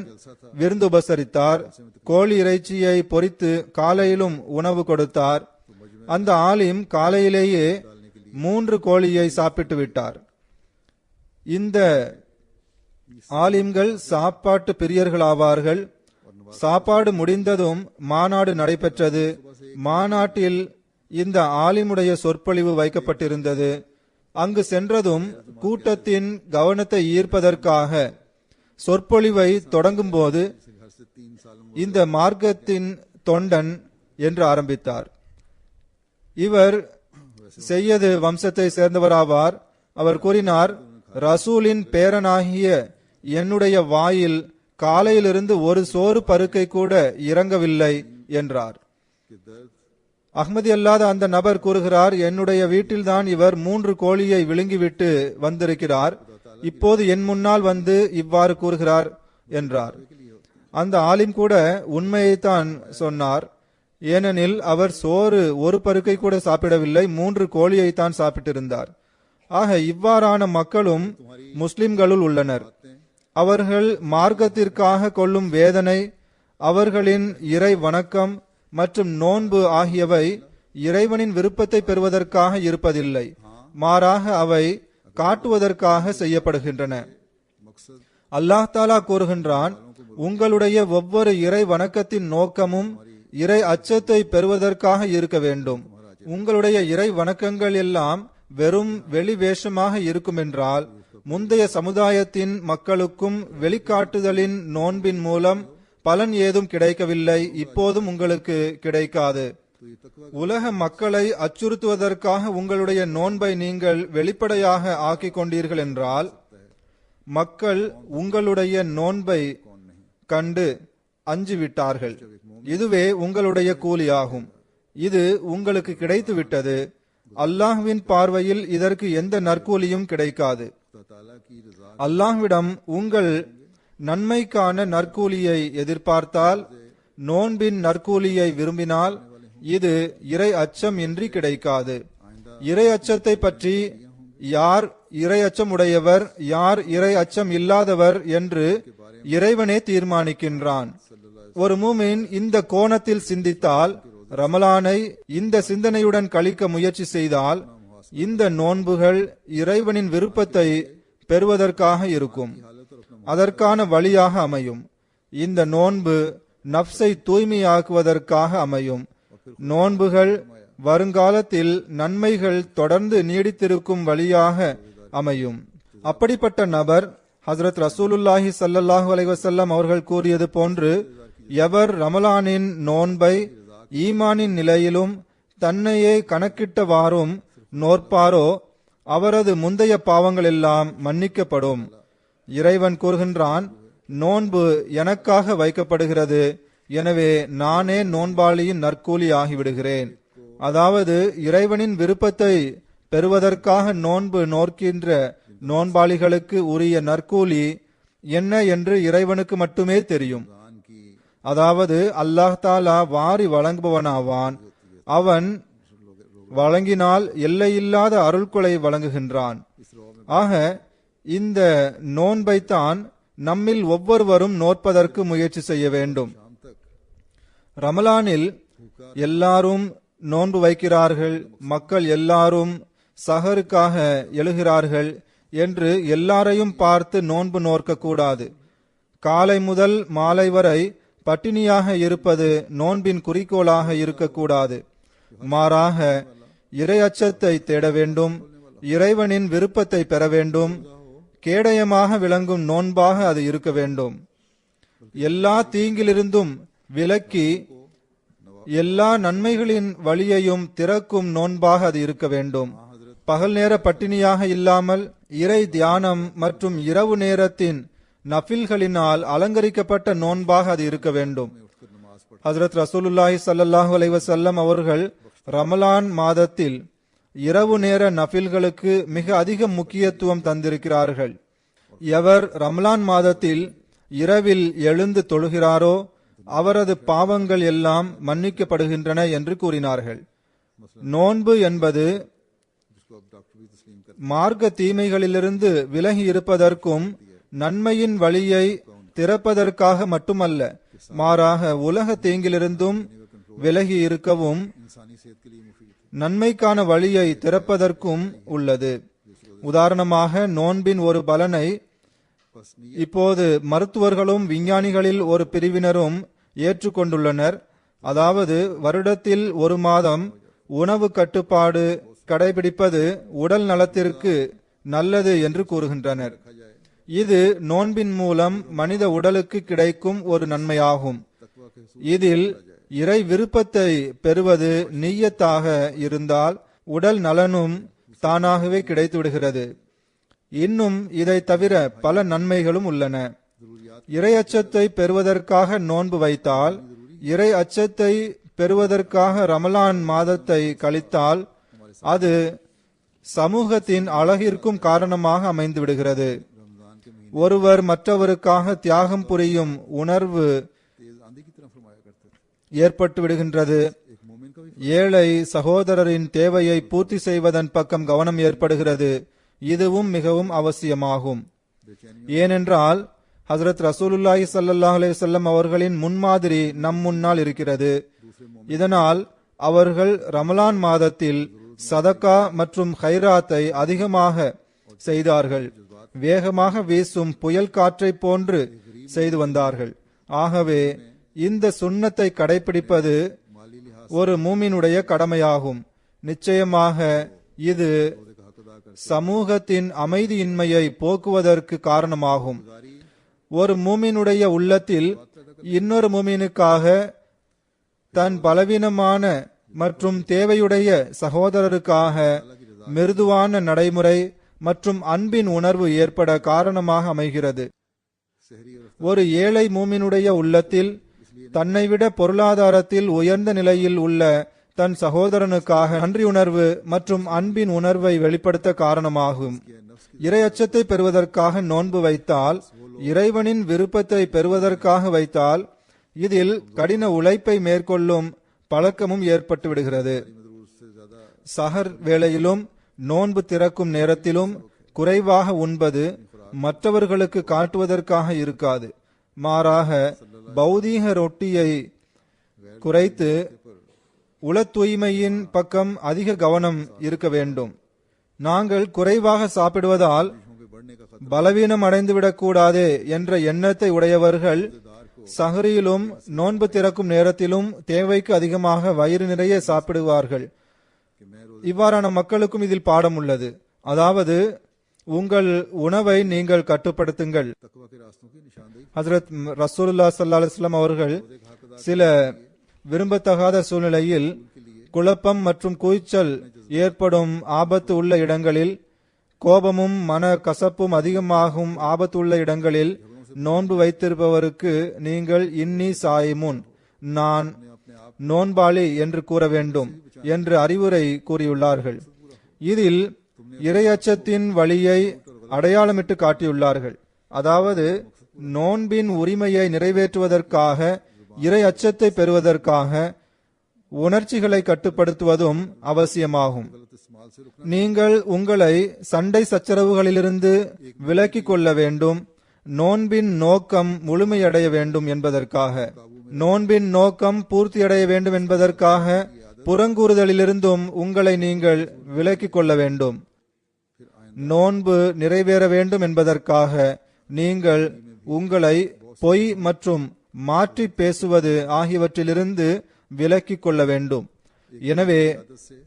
விருந்து உபசரித்தார். கோழி இறைச்சியை பொரித்து காலையிலும் உணவு கொடுத்தார். அந்த ஆலிம் காலையிலேயே 3 கோழியை சாப்பிட்டு விட்டார். இந்த ஆலிம்கள் சாப்பாட்டு பிரியர்களாவார்கள். சாப்பாடு முடிந்ததும் மாநாடு நடைபெற்றது. மாநாட்டில் இந்த ஆலிமுடைய சொற்பொழிவு வைக்கப்பட்டிருந்தது. அங்கு சென்றதும் கூட்டத்தின் கவனத்தை ஈர்ப்பதற்காக சொற்பொழிவை தொடங்கும் போது இந்த மார்க்கத்தின் தொண்டன் என்று ஆரம்பித்தார். இவர் செய்யது வம்சத்தை சேர்ந்தவராவார். அவர் கூறினார், ரசூலின் பேரனாகிய என்னுடைய வாயில் காலையிலிருந்து ஒரு சோறு பருக்கை கூட இறங்கவில்லை என்றார். அஹ்மதி அல்லாத அந்த நபர் கூறுகிறார், என்னுடைய வீட்டில்தான் இவர் 3 கோழியை விழுங்கிவிட்டு வந்திருக்கிறார். இப்போது என் முன்னால் வந்து இவ்வாறு கூறுகிறார் என்றார். அந்த ஆலிம் கூட உண்மையைத்தான் சொன்னார். ஏனெனில் அவர் சோறு ஒரு பருக்கை கூட சாப்பிடவில்லை, 3 கோழியைத்தான் சாப்பிட்டிருந்தார். ஆக இவ்வாறான மக்களும் முஸ்லிம்களுள் உள்ளனர். அவர்கள் மார்க்கத்திற்காக கொள்ளும் வேதனை, அவர்களின் இறை வணக்கம் மற்றும் நோன்பு ஆகியவை இறைவனின் விருப்பத்தை பெறுவதற்காக இருப்பதில்லை, மாறாக அவை காட்டுவதற்காக செய்யப்படுகின்றன. அல்லாஹ் தாலா கூறுகின்றான், உங்களுடைய ஒவ்வொரு இறை வணக்கத்தின் நோக்கமும் இறை அச்சத்தை பெறுவதற்காக இருக்க வேண்டும். உங்களுடைய இறை வணக்கங்கள் எல்லாம் வெறும் வெளி வேஷமாக இருக்குமென்றால் முந்தைய சமுதாயத்தின் மக்களுக்கும் வெளிக்காட்டுதலின் நோன்பின் மூலம் பலன் ஏதும் கிடைக்கவில்லை, இப்போதும் உங்களுக்கு கிடைக்காது. உலக மக்களை அச்சுறுத்துவதற்காக உங்களுடைய நோன்பை நீங்கள் வெளிப்படையாக ஆக்கிக் கொண்டீர்கள் என்றால் மக்கள் உங்களுடைய நோன்பை கண்டு அஞ்சிவிட்டார்கள். இதுவே உங்களுடைய கூலியாகும். இது உங்களுக்கு கிடைத்து விட்டது. அல்லாஹ்வின் பார்வையில் இதற்கு எந்த நற்கூலியும் கிடைக்காது. அல்லாஹ்விடம் உங்கள் நன்மைக்கான நற்கூலியை எதிர்பார்த்தால், நோன்பின் நற்கூலியை விரும்பினால் இது இறை அச்சம் இன்றி கிடைக்காது. இறை அச்சத்தை பற்றி யார் இறை அச்சம் உடையவர், யார் இறை அச்சம் இல்லாதவர் என்று இறைவனே தீர்மானிக்கின்றான். ஒரு மூமின் இந்த கோணத்தில் சிந்தித்தால், ரமலானை இந்த சிந்தனையுடன் கழிக்க முயற்சி செய்தால், இந்த நோன்புகள் இறைவனின் விருப்பத்தை பெறுவதற்காக இருக்கும், அதற்கான வழியாக அமையும். இந்த நோன்பு நப்சை தூய்மையாக்குவதற்காக அமையும். நோன்புகள் வருங்காலத்தில் நன்மைகள் தொடர்ந்து நீடித்திருக்கும் வழியாக அமையும். அப்படிப்பட்ட நபர் ஹஜ்ரத் ரசூலுல்லாஹி ஸல்லல்லாஹு அலைஹி வஸல்லம் அவர்கள் கூறியது போன்று, எவர் ரமலானின் நோன்பை ஈமானின் நிலையிலும் தன்னையே கணக்கிட்டவாறும் நோற்பாரோ அவரது முந்தைய பாவங்கள் எல்லாம் மன்னிக்கப்படும். இறைவன் கூறுகின்றான், நோன்பு எனக்காக வைக்கப்படுகிறது, எனவே நானே நோன்பாளியின் நற்கூலி ஆகிவிடுகிறேன். அதாவது இறைவனின் விருப்பத்தை பெறுவதற்காக நோன்பு நோக்கின்ற நோன்பாளிகளுக்கு உரிய நற்கூலி என்ன என்று இறைவனுக்கு மட்டுமே தெரியும். அதாவது அல்லாஹ் தாலா வாரி வழங்குபவனாவான். அவன் வழங்கினால் எல்லையில்லாத அருள்கொலை வழங்குகின்றான். ஆக இந்த நோன்பைத்தான் நம்மில் ஒவ்வொருவரும் நோற்பதற்கு முயற்சி செய்ய வேண்டும். ரமலானில் எல்லாரும் நோன்பு வைக்கிறார்கள், மக்கள் எல்லாரும் சஹருக்காக எழுகிறார்கள் என்று எல்லாரையும் பார்த்து நோன்பு நோற்க கூடாது. காலை முதல் மாலை வரை பட்டினியாக இருப்பது நோன்பின் குறிக்கோளாக இருக்கக்கூடாது. மாறாக இறை அச்சத்தை தேட வேண்டும், இறைவனின் விருப்பத்தை பெற வேண்டும். கேடயமாக விளங்கும் நோன்பாக அது இருக்க வேண்டும். எல்லா தீங்கிலிருந்தும் விலக்கி எல்லா நன்மைகளின் வழியையும் திறக்கும் நோன்பாக அது இருக்க வேண்டும். பகல் நேர பட்டினியாக இல்லாமல் இறை தியானம் மற்றும் இரவு நேரத்தின் நஃபில்களினால் அலங்கரிக்கப்பட்ட நோன்பாக அது இருக்க வேண்டும். ஹஜ்ரத் ரசூலுல்லாஹி ஸல்லல்லாஹு அலைஹி வஸல்லம் அவர்கள் ரமலான் மாதத்தில் இரவு நேர நஃபில்களுக்கு மிக அதிக முக்கியத்துவம் தந்திருக்கிறார்கள். எவர் ரமலான் மாதத்தில் இரவில் எழுந்து தொழுகிறாரோ அவரது பாவங்கள் எல்லாம் மன்னிக்கப்படுகின்றன என்று கூறினார்கள். நோன்பு என்பது மார்க்க தீமைகளிலிருந்து விலகி இருப்பதற்கும் நன்மையின் வழியை திறப்பதற்காக மட்டுமல்ல, மாறாக உலக தீங்கிலிருந்தும் விலகி இருக்கவும் நன்மைக்கான வழியை திறப்பதற்கும் உள்ளது. உதாரணமாக, நோன்பின் ஒரு பலனை இப்போது மருத்துவர்களும் விஞ்ஞானிகளில் ஒரு பிரிவினரும் ஏற்றுக்கொண்டுள்ளனர். அதாவது, வருடத்தில் ஒரு மாதம் உணவு கட்டுப்பாடு கடைபிடிப்பது உடல் நலத்திற்கு நல்லது என்று கூறுகின்றனர். இது நோன்பின் மூலம் மனித உடலுக்கு கிடைக்கும் ஒரு நன்மையாகும். இதில் இறை விருப்பத்தை பெறுவது நிய்யத்தாக இருந்தால் உடல் நலனும் தானாகவே கிடைத்துவிடுகிறது. இன்னும் இதை தவிர பல நன்மைகளும் உள்ளன. இறை அச்சத்தை பெறுவதற்காக நோன்பு வைத்தால், இறை அச்சத்தை பெறுவதற்காக ரமலான் மாதத்தை கழித்தால் அது சமூகத்தின் அழகிற்கும் காரணமாக அமைந்து விடுகிறது. ஒருவர் மற்றவருக்காக தியாகம் புரியும் உணர்வு ஏற்பட்டு விடுகின்றது. ஏழை சகோதரரின் தேவையை பூர்த்தி செய்வதன் பக்கம் கவனம் ஏற்படுகிறது. இதுவும் மிகவும் அவசியமாகும். ஏனென்றால் ஹசரத் ரசூலுல்லாஹி ஸல்லல்லாஹு அலைஹி வஸல்லம் அவர்களின் முன்மாதிரி நம் முன்னால் இருக்கிறது. இதனால் அவர்கள் ரமலான் மாதத்தில் சதகா மற்றும் ஹைராத்தை அதிகமாக செய்தார்கள். வேகமாக வீசும் புயல் காற்றை போன்று செய்து வந்தார்கள். ஆகவே இந்த சுன்னத்தை கடைபிடிப்பது ஒரு மூமினுடைய கடமையாகும். நிச்சயமாக இது சமூகத்தின் அமைதியின்மையை போக்குவதற்கு காரணமாகும். ஒரு மூமினுடைய உள்ளத்தில் இன்னொரு மூமினுக்காக தன் பலவீனமான மற்றும் தேவையுடைய சகோதரருக்காக மிருதுவான நடைமுறை மற்றும் அன்பின் உணர்வு ஏற்பட காரணமாக அமைகிறது. ஒரு ஏழை மூமினுடைய உள்ளத்தில் தன்னைவிட பொருளாதாரத்தில் உயர்ந்த நிலையில் உள்ள தன் சகோதரனுக்காக நன்றியுணர்வு மற்றும் அன்பின் உணர்வை வெளிப்படுத்த காரணமாகும். இறை அச்சத்தை பெறுவதற்காக நோன்பு வைத்தால், இறைவனின் விருப்பத்தை பெறுவதற்காக வைத்தால், இதில் கடின உழைப்பை மேற்கொள்ளும் பழக்கமும் ஏற்பட்டு விடுகிறது. சஹர் வேளையிலும் நோன்பு திறக்கும் நேரத்திலும் குறைவாக உண்பது மற்றவர்களுக்கு காட்டுவதற்காக இருக்காது. மாறாக பௌதீக ரொட்டியை குறைத்து உள தூய்மையின் பக்கம் அதிக கவனம் இருக்க வேண்டும். நாங்கள் குறைவாக சாப்பிடுவதால் பலவீனம் அடைந்துவிடக் கூடாதே என்ற எண்ணத்தை உடையவர்கள் சஹரியிலும் நோன்பு திறக்கும் நேரத்திலும் தேவைக்கு அதிகமாக வயிறு நிறைய சாப்பிடுவார்கள். இவ்வாறான மக்களுக்கும் இதில் பாடம் உள்ளது. அதாவது, உங்கள் உணவை நீங்கள் கட்டுப்படுத்துங்கள். ஹஜ்ரத் ரசூலுல்லாஹி ஸல்லல்லாஹு அலைஹி வஸல்லம் அவர்கள் சில விரும்பத்தகாத சூழ்நிலையில் குழப்பம் மற்றும் கூச்சல் ஏற்படும் ஆபத்து உள்ள இடங்களில், கோபமும் மன கசப்பும் அதிகமாகும் ஆபத்து உள்ள இடங்களில் நோன்பு வைத்திருப்பவருக்கு நீங்கள் இன்னி சாயிமுன், நான் நோன்பாளி என்று கூற வேண்டும் என்று அறிவுரை கூறியுள்ளார்கள். இதில் இறையச்சத்தின் வழியை அடையாளமிட்டு காட்டியுள்ளார்கள். அதாவது, நோன்பின் உரிமையை நிறைவேற்றுவதற்காக, இறை அச்சத்தை பெறுவதற்காக உணர்ச்சிகளை கட்டுப்படுத்துவதும் அவசியமாகும். நீங்கள் உங்களை சண்டை சச்சரவுகளிலிருந்து விலக்கிக் கொள்ள வேண்டும். நோன்பின் நோக்கம் முழுமையடைய வேண்டும் என்பதற்காக, நோன்பின் நோக்கம் பூர்த்தியடைய வேண்டும் என்பதற்காக புறங்கூறுதலிலிருந்தும் உங்களை நீங்கள் விலக்கிக் கொள்ள வேண்டும். நோன்பு நிறைவேற வேண்டும் என்பதற்காக நீங்கள் உங்களை பொய் மற்றும் மாற்றி பேசுவது ஆகியவற்றிலிருந்து விலக்கிக் கொள்ள வேண்டும். எனவே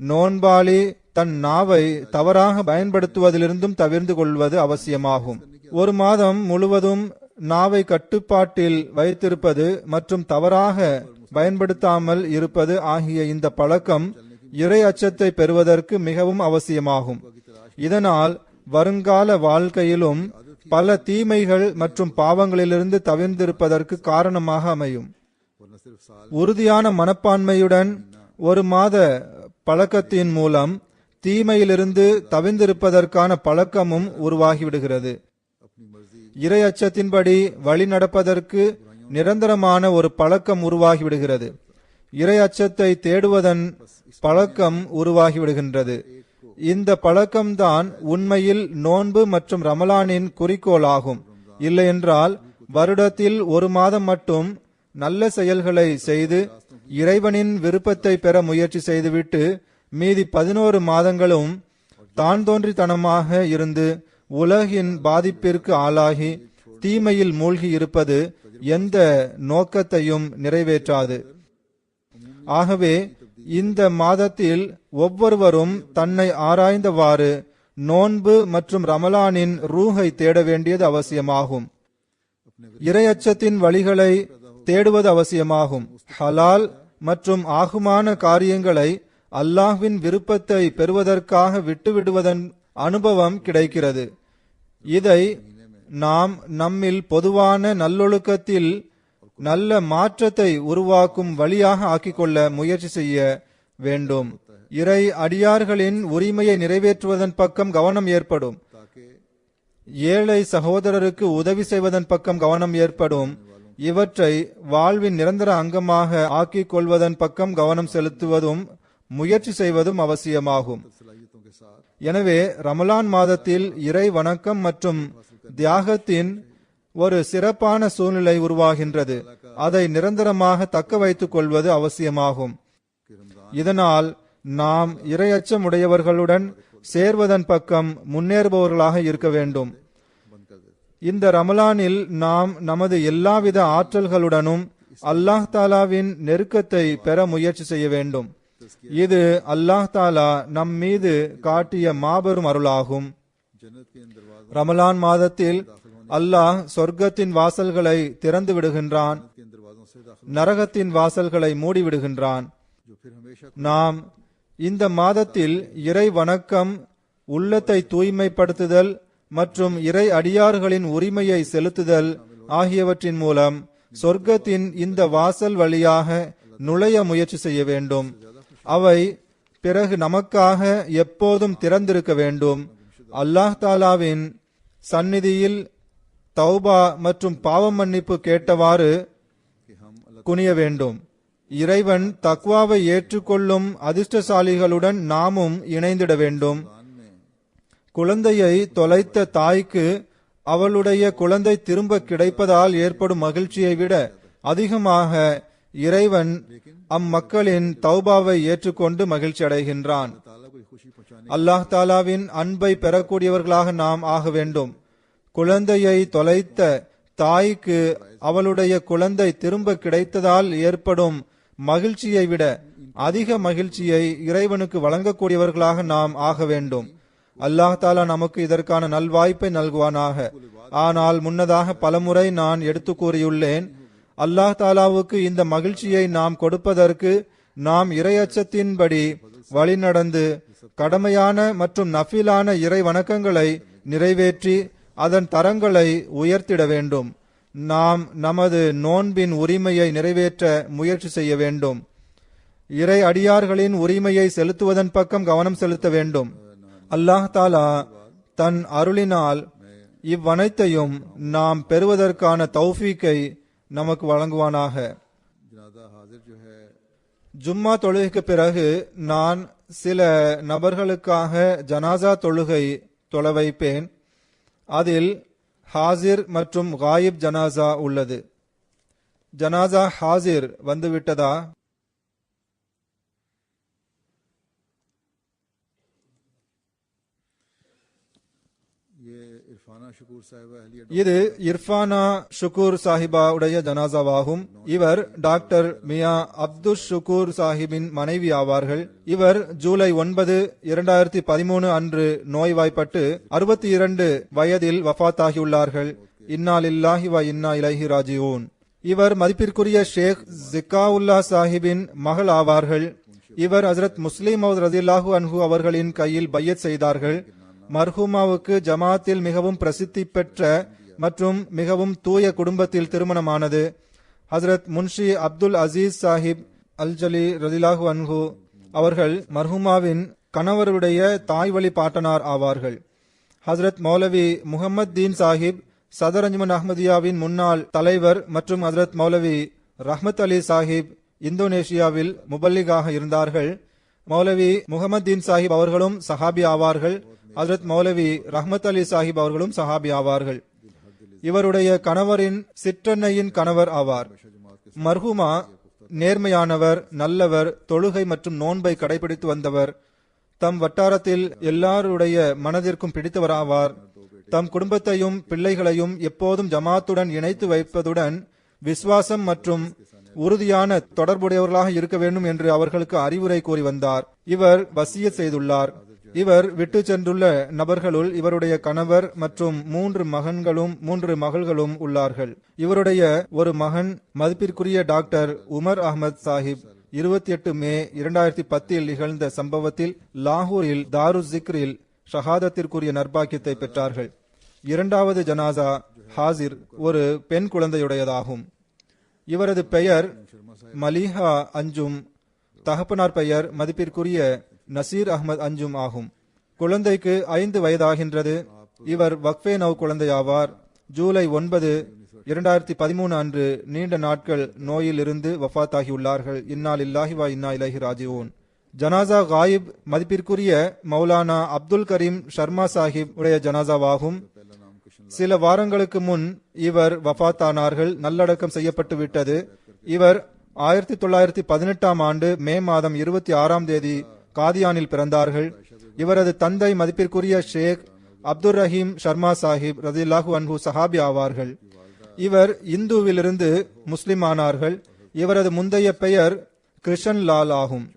நோன்பாளி தன் நாவை தவறாக பயன்படுத்துவதிலிருந்தும் தவிர்த்து கொள்வது அவசியமாகும். ஒரு மாதம் முழுவதும் நாவை கட்டுப்பாட்டில் வைத்திருப்பது மற்றும் தவறாக பயன்படுத்தாமல் இருப்பது ஆகிய இந்த பழக்கம் இறை அச்சத்தை பெறுவதற்கு மிகவும் அவசியமாகும். இதனால் வருங்கால வாழ்க்கையிலும் பல தீமைகள் மற்றும் பாவங்களிலிருந்து தவிர்ந்திருப்பதற்கு காரணமாக அமையும். உறுதியான மனப்பான்மையுடன் ஒரு மாத பழக்கத்தின் மூலம் தீமையிலிருந்து தவிர்ந்திருப்பதற்கான பழக்கமும் உருவாகிவிடுகிறது. இறை அச்சத்தின்படி வழி நடப்பதற்கு நிரந்தரமான ஒரு பழக்கம் உருவாகிவிடுகிறது. இறை அச்சத்தை தேடுவதன் பழக்கம் உருவாகிவிடுகின்றது. இந்த பழக்கம்தான் உண்மையில் நோன்பு மற்றும் ரமலானின் குறிக்கோளாகும். இல்லையென்றால் வருடத்தில் ஒரு மாதம் மட்டும் நல்ல செயல்களை செய்து இறைவனின் விருப்பத்தை பெற முயற்சி செய்துவிட்டு மீதி 11 மாதங்களும் தான் தோன்றித்தனமாக இருந்து உலகின் பாதிப்பிற்கு ஆளாகி தீமையில் மூழ்கி இருப்பது எந்த நோக்கத்தையும் நிறைவேற்றாது. ஆகவே இந்த மாதத்தில் ஒவ்வொருவரும் தன்னை ஆராய்ந்தவாறு நோன்பு மற்றும் ரமலானின் ரூஹை தேட வேண்டியது அவசியமாகும். இறையச்சத்தின் வழிகளை தேடுவது அவசியமாகும். ஹலால் மற்றும் ஆகுமான காரியங்களை அல்லாஹ்வின் விருப்பத்தை பெறுவதற்காக விட்டுவிடுவதன் அனுபவம் கிடைக்கிறது. இதை நாம் நம்மில் பொதுவான நல்லொழுக்கத்தில் நல்ல மாற்றத்தை உருவாக்கும் வழியாக ஆக்கிக்கொள்ள முயற்சி செய்ய வேண்டும். இறை அடியார்களின் உரிமையை நிறைவேற்றுவதன் பக்கம் கவனம் ஏற்படும். ஏழை சகோதரருக்கு உதவி செய்வதன் பக்கம் கவனம் ஏற்படும். இவற்றை வாழ்வின் நிரந்தர அங்கமாக ஆக்கிக் கொள்வதன் பக்கம் கவனம் செலுத்துவதும் முயற்சி செய்வதும் அவசியமாகும். எனவே ரமலான் மாதத்தில் இறை வணக்கம் மற்றும் தியாகத்தின் ஒரு சிறப்பான சூழ்நிலை உருவாகின்றது. அதை நிரந்தரமாக தக்க வைத்துக் கொள்வது அவசியமாகும். இதனால் நாம் இறையச்சம் உடையவர்களுடன் சேர்வதன் பக்கம் முன்னேறுபவர்களாக இருக்க வேண்டும். இந்த ரமலானில் நாம் நமது எல்லாவித ஆற்றல்களுடனும் அல்லாஹ் தாலாவின் நெருக்கத்தை பெற முயற்சி செய்ய வேண்டும். இது அல்லாஹ் தாலா நம் மீது காட்டிய மாபெரும் அருளாகும். ரமலான் மாதத்தில் அல்லாஹ் சொர்க்கத்தின் வாசல்களை திறந்து விடுகின்றான், நரகத்தின் வாசல்களை மூடிவிடுகின்றான். நாம் இந்த மாதத்தில் இறை வணக்கம், உள்ளத்தை தூய்மைப்படுத்துதல் மற்றும் இறை அடியார்களின் உரிமையை செலுத்துதல் ஆகியவற்றின் மூலம் சொர்க்கத்தின் இந்த வாசல் வழியாக நுழைய முயற்சி செய்ய வேண்டும். அவை பிறகு நமக்காக எப்போதும் திறந்திருக்க வேண்டும். அல்லாஹ் தாலாவின் சந்நிதியில் தௌபா மற்றும் பாவ மன்னிப்பு கேட்டவாறு குனிய வேண்டும். இறைவன் தக்வாவை ஏற்றுக்கொள்ளும் அதிர்ஷ்டசாலிகளுடன் நாமும் இணைந்திட வேண்டும். குழந்தையை தொலைத்த தாய்க்கு அவளுடைய குழந்தை திரும்ப கிடைப்பதால் ஏற்படும் மகிழ்ச்சியை விட அதிகமாக இறைவன் அம்மக்களின் தௌபாவை ஏற்றுக்கொண்டு மகிழ்ச்சி அடைகின்றான். அல்லாஹ் தாலாவின் அன்பை பெறக்கூடியவர்களாக நாம் ஆக வேண்டும். குழந்தையை தொலைத்த தாய்க்கு அவளுடைய குழந்தை திரும்ப கிடைத்ததால் ஏற்படும் மகிழ்ச்சியை விட அதிக மகிழ்ச்சியை இறைவனுக்கு வழங்கக்கூடியவர்களாக நாம் ஆக வேண்டும். அல்லாஹ் தாலா நமக்கு இதற்கான நல்வாய்ப்பை நல்குவானாக. ஆனால் முன்னதாக பலமுறை நான் எடுத்து கூறியுள்ளேன், அல்லாஹ் தாலாவுக்கு இந்த மகிழ்ச்சியை நாம் கொடுப்பதற்கு நாம் இறையச்சத்தின்படி வழிநடந்து கடமையான மற்றும் நஃபிலான இறை வணக்கங்களை நிறைவேற்றி அதன் தரங்களை உயர்த்திட வேண்டும். நாம் நமது நோன்பின் உரிமையை நிறைவேற்ற முயற்சி செய்ய வேண்டும். இறை அடியார்களின் உரிமையை செலுத்துவதன் பக்கம் கவனம் செலுத்த வேண்டும். அல்லாஹ் தாலா தன் அருளினால் இவ்வனைத்தையும் நாம் பெறுவதற்கான தௌஃபீக்கை நமக்கு வழங்குவானாக. ஜும்மா தொழுகைக்கு பிறகு நான் சில நபர்களுக்காக ஜனாசா தொழுகை தொழ வைப்பேன். அதில் ஹாசிர் மற்றும் காயிப் ஜனாசா உள்ளது. ஜனாசா ஹாசிர் வந்துவிட்டதா? இது இர்ஃபானா ஷுக்கூர் சாஹிபா உடைய ஜனாசாவாகும். இவர் டாக்டர் மியா அப்துல் ஷுக்கூர் சாஹிபின் மனைவி ஆவார்கள். இவர் ஜூலை 9, 2013 அன்று நோய்வாய்ப்பட்டு 62 வயதில் வஃபாத்தாகியுள்ளார்கள். இன்னா லில்லாஹி வ இன்னா இலைஹி ராஜிஊன். இவர் மதிப்பிற்குரிய ஷேக் ஜிக்காவுல்லா சாஹிபின் மகள் ஆவார்கள். இவர் ஹஜ்ரத் முஸ்லிம் மவ்த் ரலியல்லாஹு அன்ஹு அவர்களின் கையில் பையத் செய்தார்கள். மர்ஹூமாவுக்கு ஜமாத்தில் மிகவும் பிரசித்தி பெற்ற மற்றும் மிகவும் தூய குடும்பத்தில் திருமணமானது. ஹஜ்ரத் முன்ஷி அப்துல் அசீஸ் சாஹிப் அல் ஜலி ரலியல்லாஹு அன்ஹு அவர்கள் மர்ஹூமாவின் கணவருடைய தாய் வழி பாட்டனார் ஆவார்கள். ஹசரத் மௌலவி முகமது தீன் சாஹிப் சதர் அஞ்சுமன் அஹ்மதியாவின் முன்னாள் தலைவர் மற்றும் ஹசரத் மௌலவி ரஹ்மத் அலி சாஹிப் இந்தோனேஷியாவில் முபல்லிகாக இருந்தார்கள். மௌலவி முகமது தீன் சாஹிப் அவர்களும் சஹாபி ஆவார்கள். ஹசரத் மௌலவி ரஹ்மத் அலி சாஹிப் அவர்களும் சஹாபி ஆவார்கள். இவருடைய கணவரின் சிற்றன்னையின் கணவர் ஆவார். மர்ஹூமா நேர்மையானவர், நல்லவர், தொழுகை மற்றும் நோன்பை கடைபிடித்து வந்தவர். தம் வட்டாரத்தில் எல்லாருடைய மனதிற்கும் பிடித்தவர் ஆவார். தம் குடும்பத்தையும் பிள்ளைகளையும் எப்போதும் ஜமாத்துடன் இணைத்து வைப்பதுடன் விசுவாசம் மற்றும் உறுதியான தொடர்புடையவர்களாக இருக்க வேண்டும் என்று அவர்களுக்கு அறிவுரை கூறி வந்தார். இவர் வசியத் செய்துள்ளார். இவர் விட்டு சென்றுள்ள நபர்களுள் இவருடைய கணவர் மற்றும் 3 மகன்களும் 3 மகள்களும் உள்ளார்கள். இவருடைய ஒரு மகன் மதிப்பிற்குரிய டாக்டர் உமர் அஹமத் சாஹிப் 28 மே 2010 நிகழ்ந்த சம்பவத்தில் லாகூரில் தாரு ஜிக்ரில் ஷஹாதத்திற்குரிய நற்பாக்கியத்தை பெற்றார்கள். இரண்டாவது ஜனாசா ஹாசிர் ஒரு பெண் குழந்தையுடையதாகும். இவரது பெயர் மலிஹா அஞ்சும், தகப்பனார் பெயர் மதிப்பிற்குரிய நசீர் அஹ்மத் அஞ்சும் ஆகும். குழந்தைக்கு 5 வயதாகின்றது. இவர் வக்ஃபே நவ் குழந்தையாவார். ஜூலை 9, 2013 அன்று நீண்ட நாட்கள் நோயில் இருந்து வஃபாத்தாகியுள்ளார்கள். இன்னா லில்லாஹி வ இன்னா இலைஹி ராஜிஊன். ஜனாசா காயிப் மதிப்பிற்குரிய மௌலானா அப்துல் கரீம் ஷர்மா சாஹிப் உடைய ஜனாசாவாகும். சில வாரங்களுக்கு முன் இவர் வஃபாத்தானார்கள். நல்லடக்கம் செய்யப்பட்டு விட்டது. இவர் 1918 ஆண்டு மே மாதம் 26 தேதி காதியானில் பிறந்தார்கள். இவரது தந்தை மதிப்பிற்குரிய ஷேக் அப்துல் ரஹீம் ஷர்மா சாஹிப் ரதில்லாஹு அன்ஹு சஹாபி ஆவார்கள். இவர் இந்துவிலிருந்து முஸ்லிம் ஆனார்கள். இவரது முந்தைய பெயர் கிருஷன் லால் ஆகும்.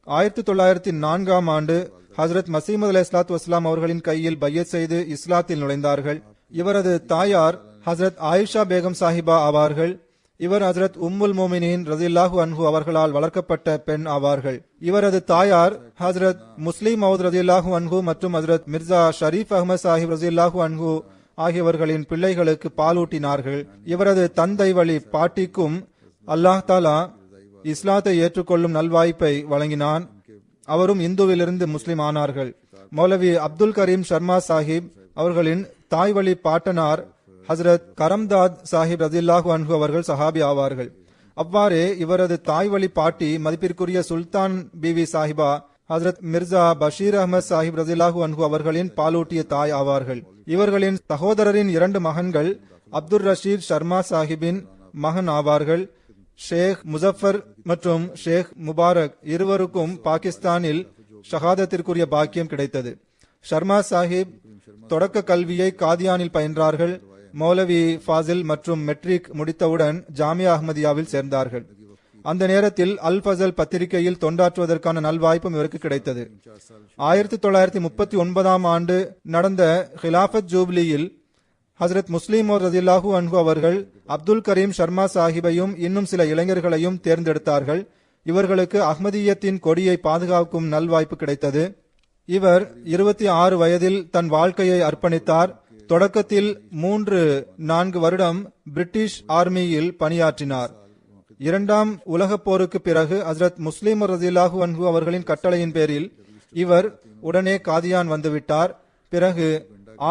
1904 ஆண்டு ஹசரத் மசீமது அலைஹிஸ்ஸலாத்து வஸ்ஸலாம் அவர்களின் கையில் பையத் செய்து இஸ்லாத்தில் நுழைந்தார்கள். இவரது தாயார் ஹசரத் ஆயிஷா பேகம் சாஹிபா ஆவார்கள். இவர் ஹசரத் உம்முல் மோமினின் ரதில்லாஹு அன்ஹு அவர்களால் வளர்க்கப்பட்ட பெண் ஆவார்கள். இவரது தாயார் ஹசரத் முஸ்லிம் மவுத் ரதில்லாஹு அன்ஹு மற்றும் ஹசரத் மிர்சா ஷரீப் அஹமத் சாஹிப் ரதில்லாஹு அன்ஹு ஆகியவர்களின் பிள்ளைகளுக்கு பாலூட்டினார்கள். இவரது தந்தை வழி பாட்டிக்கும் அல்லாஹ் தாலா இஸ்லாத்தை ஏற்றுக்கொள்ளும் நல்வாய்ப்பை வழங்கினான். அவரும் இந்துவிலிருந்து முஸ்லிம் ஆனார்கள். மௌலவி அப்துல் கரீம் ஷர்மா சாஹிப் அவர்களின் தாய் வழி பாட்டனார் ஹசரத் கரம்தாத் சாஹிப் ரதில்லாஹு அன்ஹு அவர்கள் சஹாபி ஆவார்கள். அவ்வாறே இவரது தாய் வழி பாட்டி மதிப்பிற்குரிய சுல்தான் பிவி சாஹிபா ஹசரத் மிர்சா பஷீர் அஹமத் சாஹிப் ரதில்லாஹு அன்ஹு அவர்களின் பாலூட்டிய தாய் ஆவார்கள். இவர்களின் சகோதரரின் 2 மகன்கள் அப்துல் ரஷீத் ஷர்மா சாஹிபின் மகன் ஆவார்கள். ஷேக் முசஃபர் மற்றும் ஷேக் முபாரக் இருவருக்கும் பாகிஸ்தானில் ஷஹாதத்திற்குரிய பாக்கியம் கிடைத்தது. ஷர்மா சாஹிப் தொடக்க கல்வியை காதியானில் பயின்றார்கள். மௌலவி ஃபாசில் மற்றும் மெட்ரிக் முடித்தவுடன் ஜாமியா அஹ்மதியாவில் சேர்ந்தார்கள். அந்த நேரத்தில் அல் ஃபசல் பத்திரிகையில் தொண்டாற்றுவதற்கான நல்வாய்ப்பும் இவருக்கு கிடைத்தது. 1939 ஆண்டு நடந்த ஹிலாஃபத் ஜூப்லியில் ஹசரத் முஸ்லிம் ரதில்லாஹு அன்ஹு அவர்கள் அப்துல் கரீம் ஷர்மா சாஹிபையும் இன்னும் சில இளைஞர்களையும் தேர்ந்தெடுத்தார்கள். இவர்களுக்கு அஹ்மதியத்தின் கொடியை பாதுகாக்கும் நல்வாய்ப்பு கிடைத்தது. இவர் 26 வயதில் தன் வாழ்க்கையை அர்ப்பணித்தார். தொடக்கத்தில் 3-4 வருடம் பிரிட்டிஷ் ஆர்மியில் பணியாற்றினார். 2ஆம் உலகப் போருக்கு பிறகு ஹசரத் முஸ்லிம் ரதில்லாஹு அன்ஹு அவர்களின் கட்டளையின் பேரில் இவர் உடனே காதியான் வந்துவிட்டார். பிறகு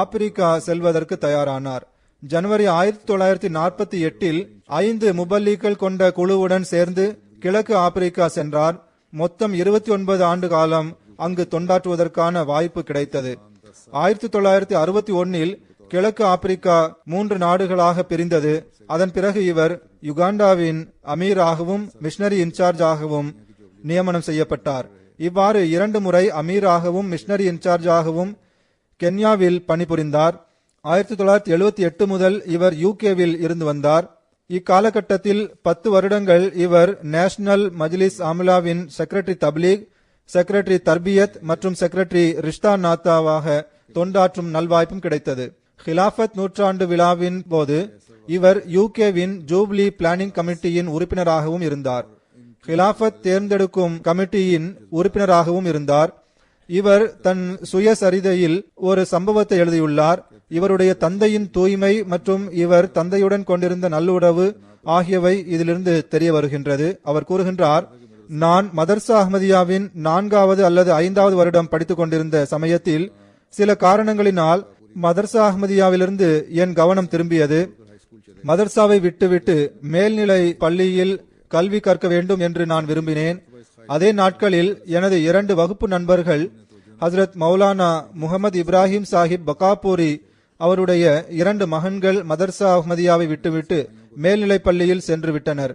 ஆப்பிரிக்கா செல்வதற்கு தயாரானார். ஜனவரி 1948 5 முபல்லிகள் கொண்ட குழுவுடன் சேர்ந்து கிழக்கு ஆப்பிரிக்கா சென்றார். மொத்தம் 29 ஆண்டு காலம் அங்கு தொண்டாற்றுவதற்கான வாய்ப்பு கிடைத்தது. 1961 கிழக்கு ஆப்பிரிக்கா 3 நாடுகளாக பிரிந்தது. அதன் பிறகு இவர் யுகாண்டாவின் அமீராகவும் மிஷனரி இன்சார்ஜாகவும் நியமனம் செய்யப்பட்டார். இவ்வாறு 2 முறை அமீராகவும் மிஷனரி இன்சார்ஜாகவும் கென்யாவில் பணிபுரிந்தார். 1978 முதல் இவர் யூகேவில் இருந்து வந்தார். இக்காலகட்டத்தில் 10 வருடங்கள் இவர் நேஷனல் மஜ்லிஸ் ஆமிலாவின் செக்ரட்டரி தப்லீக், செக்ரட்டரி தர்பியத் மற்றும் செக்ரட்டரி ரிஷ்தா நாத்தாவாக தொண்டாற்றும் நல்வாய்ப்பும் கிடைத்தது. ஹிலாஃபத் நூற்றாண்டு விழாவின் போது இவர் யூகேவின் ஜூப்லி பிளானிங் கமிட்டியின் உறுப்பினராகவும் இருந்தார். ஹிலாஃபத் தேர்ந்தெடுக்கும் கமிட்டியின் உறுப்பினராகவும் இருந்தார். இவர் தன் சுயசரிதையில் ஒரு சம்பவத்தை எழுதியுள்ளார். இவருடைய தந்தையின் தூய்மை மற்றும் இவர் தந்தையுடன் கொண்டிருந்த நல்லுறவு ஆகியவை இதிலிருந்து தெரிய வருகின்றது. அவர் கூறுகின்றார், நான் மதர்சா அஹ்மதியாவின் 4வது அல்லது 5வது வருடம் படித்துக் கொண்டிருந்த சமயத்தில் சில காரணங்களினால் மதர்சா அஹ்மதியாவிலிருந்து என் கவனம் திரும்பியது. மதர்சாவை விட்டுவிட்டு மேல்நிலை பள்ளியில் கல்வி கற்க வேண்டும் என்று நான் விரும்பினேன். அதே நாட்களில் எனது 2 வகுப்பு நண்பர்கள் ஹசரத் மௌலானா முகமது இப்ராஹிம் சாஹிப் பகாபூரி அவருடைய 2 மகன்கள் மதர்சா அஹ்மதியாவை விட்டுவிட்டு மேல்நிலை பள்ளியில் சென்று விட்டனர்.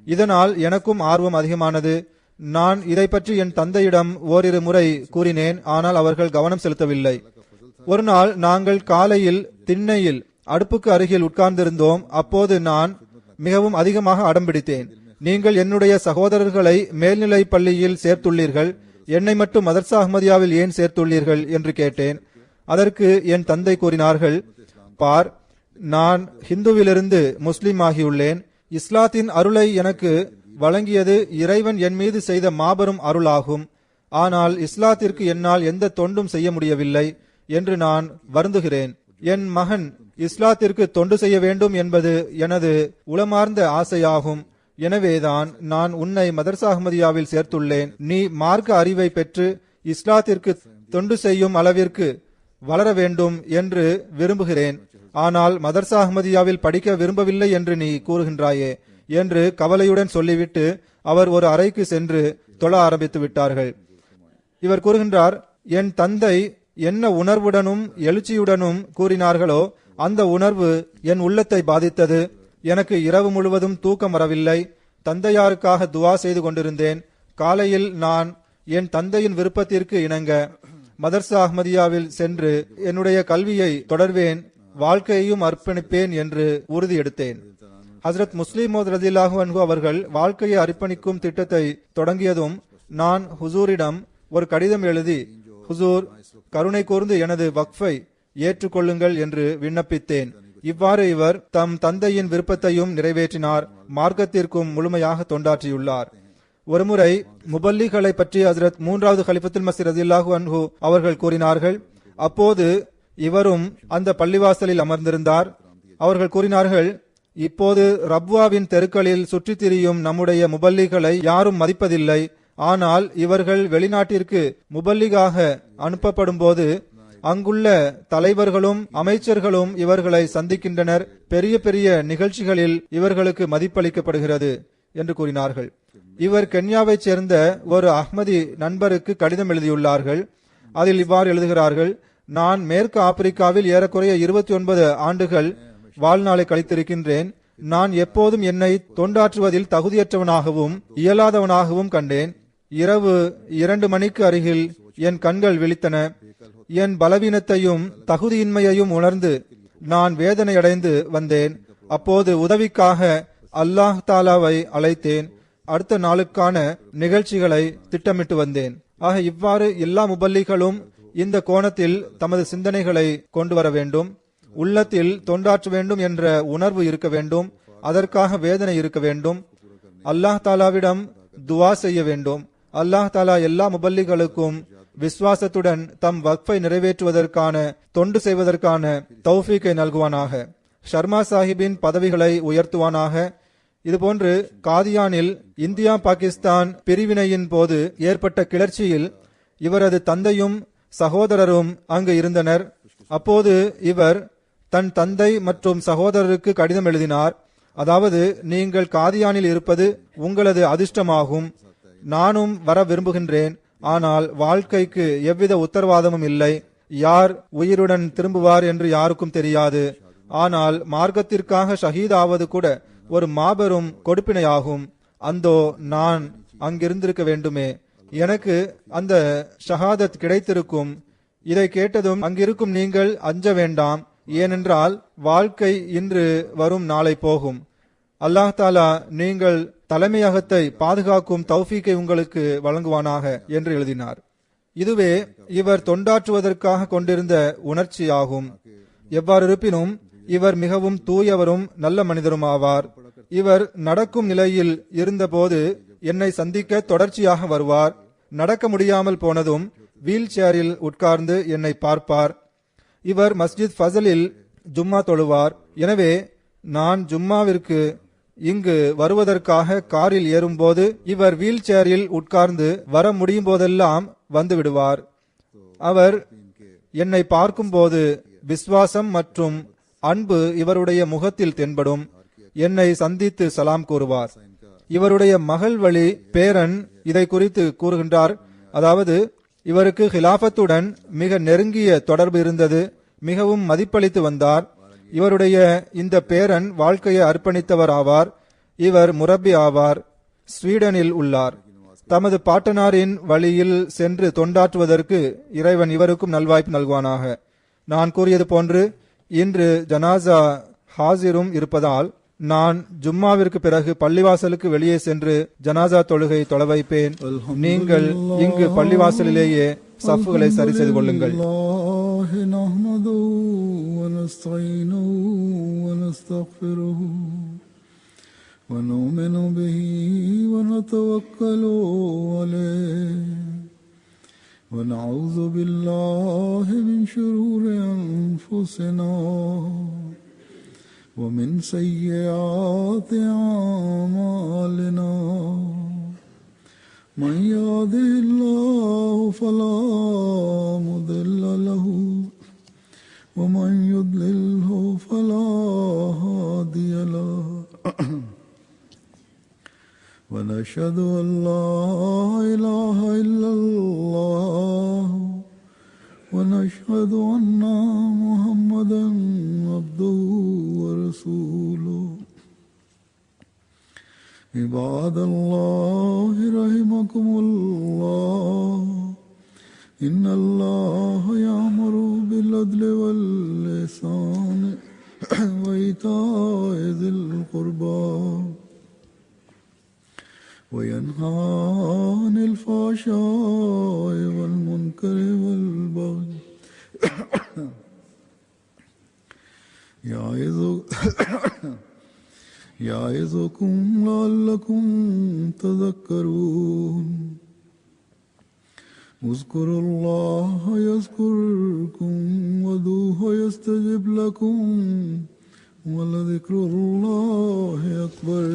இதனால் எனக்கும் ஆர்வம் அதிகமானது. நான் இதை பற்றி என் தந்தையிடம் ஓரிரு முறை கூறினேன். ஆனால் அவர்கள் கவனம் செலுத்தவில்லை. ஒரு நாள் நாங்கள் காலையில் திண்ணையில் அடுப்புக்கு அருகில் உட்கார்ந்திருந்தோம். அப்போது நான் மிகவும் அதிகமாக அடம்பிடித்தேன். நீங்கள் என்னுடைய சகோதரர்களை மேல்நிலை பள்ளியில் சேர்த்துள்ளீர்கள், என்னை மட்டும் மதர்சா அஹ்மதியாவில் ஏன் சேர்த்துள்ளீர்கள் என்று கேட்டேன். அதற்கு என் தந்தை கூறினார்கள், பார், நான் ஹிந்துவிலிருந்து முஸ்லிம் ஆகியுள்ளேன். இஸ்லாத்தின் அருளை எனக்கு வழங்கியது இறைவன் என் மீது செய்த மாபெரும் அருளாகும். ஆனால் இஸ்லாத்திற்கு என்னால் எந்த தொண்டும் செய்ய முடியவில்லை என்று நான் வருந்துகிறேன். என் மகன் இஸ்லாத்திற்கு தொண்டு செய்ய வேண்டும் என்பது எனது உளமார்ந்த ஆசையாகும். எனவேதான் நான் உன்னை மதர்சா அஹ்மதியாவில் சேர்த்துள்ளேன். நீ மார்க்க அறிவை பெற்று இஸ்லாத்திற்கு தொண்டு செய்யும் அளவிற்கு வளர வேண்டும் என்று விரும்புகிறேன். ஆனால் மதர்சா அஹ்மதியாவில் படிக்க விரும்பவில்லை என்று நீ கூறுகின்றாயே என்று கவலையுடன் சொல்லிவிட்டு அவர் ஒரு அறைக்கு சென்று தொழ ஆரம்பித்து விட்டார்கள். இவர் கூறுகின்றார், என் தந்தை என்ன உணர்வுடனும் எழுச்சியுடனும் கூறினார்களோ அந்த உணர்வு என் உள்ளத்தை பாதித்தது. எனக்கு இரவு முழுவதும் தூக்கம் வரவில்லை. தந்தையாருக்காக துவா செய்து கொண்டிருந்தேன். காலையில் நான் என் தந்தையின் விருப்பத்திற்கு இணங்க மதர்சா அஹ்மதியாவில் சென்று என்னுடைய கல்வியை தொடர்வேன், வாழ்க்கையையும் அர்ப்பணிப்பேன் என்று உறுதி எடுத்தேன். ஹசரத் முஸ்லிம் மௌத் ரலியல்லாஹு அன்ஹு அவர்கள் வாழ்க்கையை அர்ப்பணிக்கும் திட்டத்தை தொடங்கியதும் நான் ஹுசூரிடம் ஒரு கடிதம் எழுதி, ஹுசூர், கருணை கூர்ந்து எனது வக்ஃபை ஏற்றுக்கொள்ளுங்கள் என்று விண்ணப்பித்தேன். இவ்வாறு இவர் தம் தந்தையின் விருப்பத்தையும் நிறைவேற்றினார். மார்க்கத்திற்கும் முழுமையாக தொண்டாற்றியுள்ளார். ஒருமுறை முபல்லிகளை பற்றி ஹசரத் 3வது கலிஃபத்துல் மஸீஹ் ரலியல்லாஹு அன்ஹு அவர்கள் கூறினார்கள். அப்போது இவரும் அந்த பள்ளிவாசலில் அமர்ந்திருந்தார். அவர்கள் கூறினார்கள், இப்போது ரப்வாவின் தெருக்களில் சுற்றித் திரியும் நம்முடைய முபல்லிகளை யாரும் மதிப்பதில்லை. ஆனால் இவர்கள் வெளிநாட்டிற்கு முபல்லிகாக அனுப்பப்படும் போது அங்குள்ள தலைவர்களும் அமைச்சர்களும் இவர்களை சந்திக்கின்றனர். பெரிய பெரிய நிகழ்ச்சிகளில் இவர்களுக்கு மதிப்பளிக்கப்படுகிறது என்று கூறினார்கள். இவர் கென்யாவைச் சேர்ந்த ஒரு அஹ்மதி நண்பருக்கு கடிதம் எழுதியுள்ளார்கள். அதில் இவ்வாறு எழுதுகிறார்கள், நான் மேற்கு ஆப்பிரிக்காவில் ஏறக்குறைய 29 ஆண்டுகள் வாழ்நாளை கழித்திருக்கின்றேன். நான் எப்போதும் என்னை தொண்டாற்றுவதில் தகுதியற்றவனாகவும் இயலாதவனாகவும் கண்டேன். இரவு 2 மணிக்கு அருகில் என் கண்கள் விழித்தன. என் பலவீனத்தையும் தகுதியின்மையையும் உணர்ந்து நான் வேதனையடைந்து வந்தேன். அப்போது உதவிக்காக அல்லாஹ் தாலாவை அழைத்தேன். அடுத்த நாளுக்கான நிகழ்ச்சிகளை திட்டமிட்டு வந்தேன். ஆக இவ்வாறு எல்லா முபல்லிகளும் இந்த கோணத்தில் தமது சிந்தனைகளை கொண்டு வர வேண்டும். உள்ளத்தில் தொண்டாற்ற வேண்டும் என்ற உணர்வு இருக்க வேண்டும். அதற்காக வேதனை இருக்க வேண்டும். அல்லாஹ் தாலாவிடம் துவா செய்ய வேண்டும். அல்லாஹ் தாலா எல்லா முபல்லிகளுக்கும் விசுவாசத்துடன் தம் வக்ஃபை நிறைவேற்றுவதற்கான தொண்டு செய்வதற்கான தௌஃபீக்கை நல்குவானாக. ஷர்மா சாஹிப்பின் பதவிகளை உயர்த்துவானாக. இதுபோன்று காதியானில் இந்தியா பாகிஸ்தான் பிரிவினையின் போது ஏற்பட்ட கிளர்ச்சியில் இவரது தந்தையும் சகோதரரும் அங்கு இருந்தனர். அப்போது இவர் தன் தந்தை மற்றும் சகோதரருக்கு கடிதம் எழுதினார். அதாவது, நீங்கள் காதியானில் இருப்பது உங்களது அதிர்ஷ்டமாகும். நானும் வர விரும்புகின்றேன். ஆனால் வாழ்க்கைக்கு எவ்வித உத்தரவாதமும் இல்லை. யார் உயிருடன் திரும்புவார் என்று யாருக்கும் தெரியாது. ஆனால் மார்க்கத்திற்காக ஷஹீத் ஆவது கூட ஒரு மாபெரும் கொடுப்பினையாகும். அந்தோ நான் அங்கிருந்திருக்க வேண்டுமே. எனக்கு அந்த ஷஹாதத் கிடைத்திருக்கும். இதை கேட்டதும் அங்கிருக்கும் நீங்கள் அஞ்ச வேண்டாம். ஏனென்றால் வாழ்க்கை இன்று வரும் நாளை போகும். அல்லாஹ் தாலா நீங்கள் தலைமையகத்தை பாதுகாக்கும் தௌஃபீக்கை உங்களுக்கு வழங்குவானாக என்று எழுதினார். இதுவே இவர் தொண்டாற்றுவதற்காக கொண்டிருந்த உணர்ச்சியாகும். எவ்வாறு இருப்பினும் இவர் மிகவும் தூயவரும் நல்ல மனிதரும் ஆவார். இவர் நடக்கும் நிலையில் இருந்தபோது என்னை சந்திக்க தொடர்ச்சியாக வருவார். நடக்க முடியாமல் போனதும் வீல் சேரில் உட்கார்ந்து என்னை பார்ப்பார். இவர் மஸ்ஜித் ஃபசலில் ஜும்மா தொழுவார். எனவே நான் ஜும்மாவிற்கு இங்கு வருவதற்காக காரில் ஏறும்போது இவர் வீல் சேரில் உட்கார்ந்து வர முடியும் போதெல்லாம் வந்து விடுவார். அவர் என்னை பார்க்கும்போது விசுவாசம் மற்றும் அன்பு இவருடைய முகத்தில் தென்படும். என்னை சந்தித்து சலாம் கூறுவார். இவருடைய மகள் வழி பேரன் இதை குறித்து கூறுகின்றார். அதாவது இவருக்கு ஹிலாபத்துடன் மிக நெருங்கிய தொடர்பு இருந்தது. மிகவும் மதிப்பளித்து வந்தார். இவருடைய இந்த பேரன் வாழ்க்கையை அர்ப்பணித்தவர் ஆவார். இவர் முரப்பி ஆவார். ஸ்வீடனில் உள்ளார். தமது பாட்டனாரின் வழியில் சென்று தொண்டாற்றுவதற்கு இறைவன் இவருக்கும் நல்வாய்ப்பு நல்குவானாக. நான் கூறியது போன்று இன்று ஜனாசா ஹாசிரும் இருப்பதால் நான் ஜும்மாவிற்கு பிறகு பள்ளிவாசலுக்கு வெளியே சென்று ஜனாசா தொழுகை தொழ வைப்பேன். நீங்கள் இங்கு பள்ளிவாசலிலேயே சஃப்புகளை சரி செய்து கொள்ளுங்கள். ونؤمن به ونتوكل عليه ونعوذ بالله من شرور أنفسنا ومن سيئات أعمالنا من يهده الله فلا مضل له ومن يضلله فلا هادي له ونشهد أن لا إله إلا الله ونشهد أن محمدا عبده ورسوله عباد الله رحمكم الله إن الله يأمر بالعدل والإحسان وإيتاء ذي القربى وينهى عن الفحشاء والمنكر والبغي يعظكم لعلكم تذكرون اذكروا الله يذكركم وادعوه يستجب لكم ولذكر الله أكبر.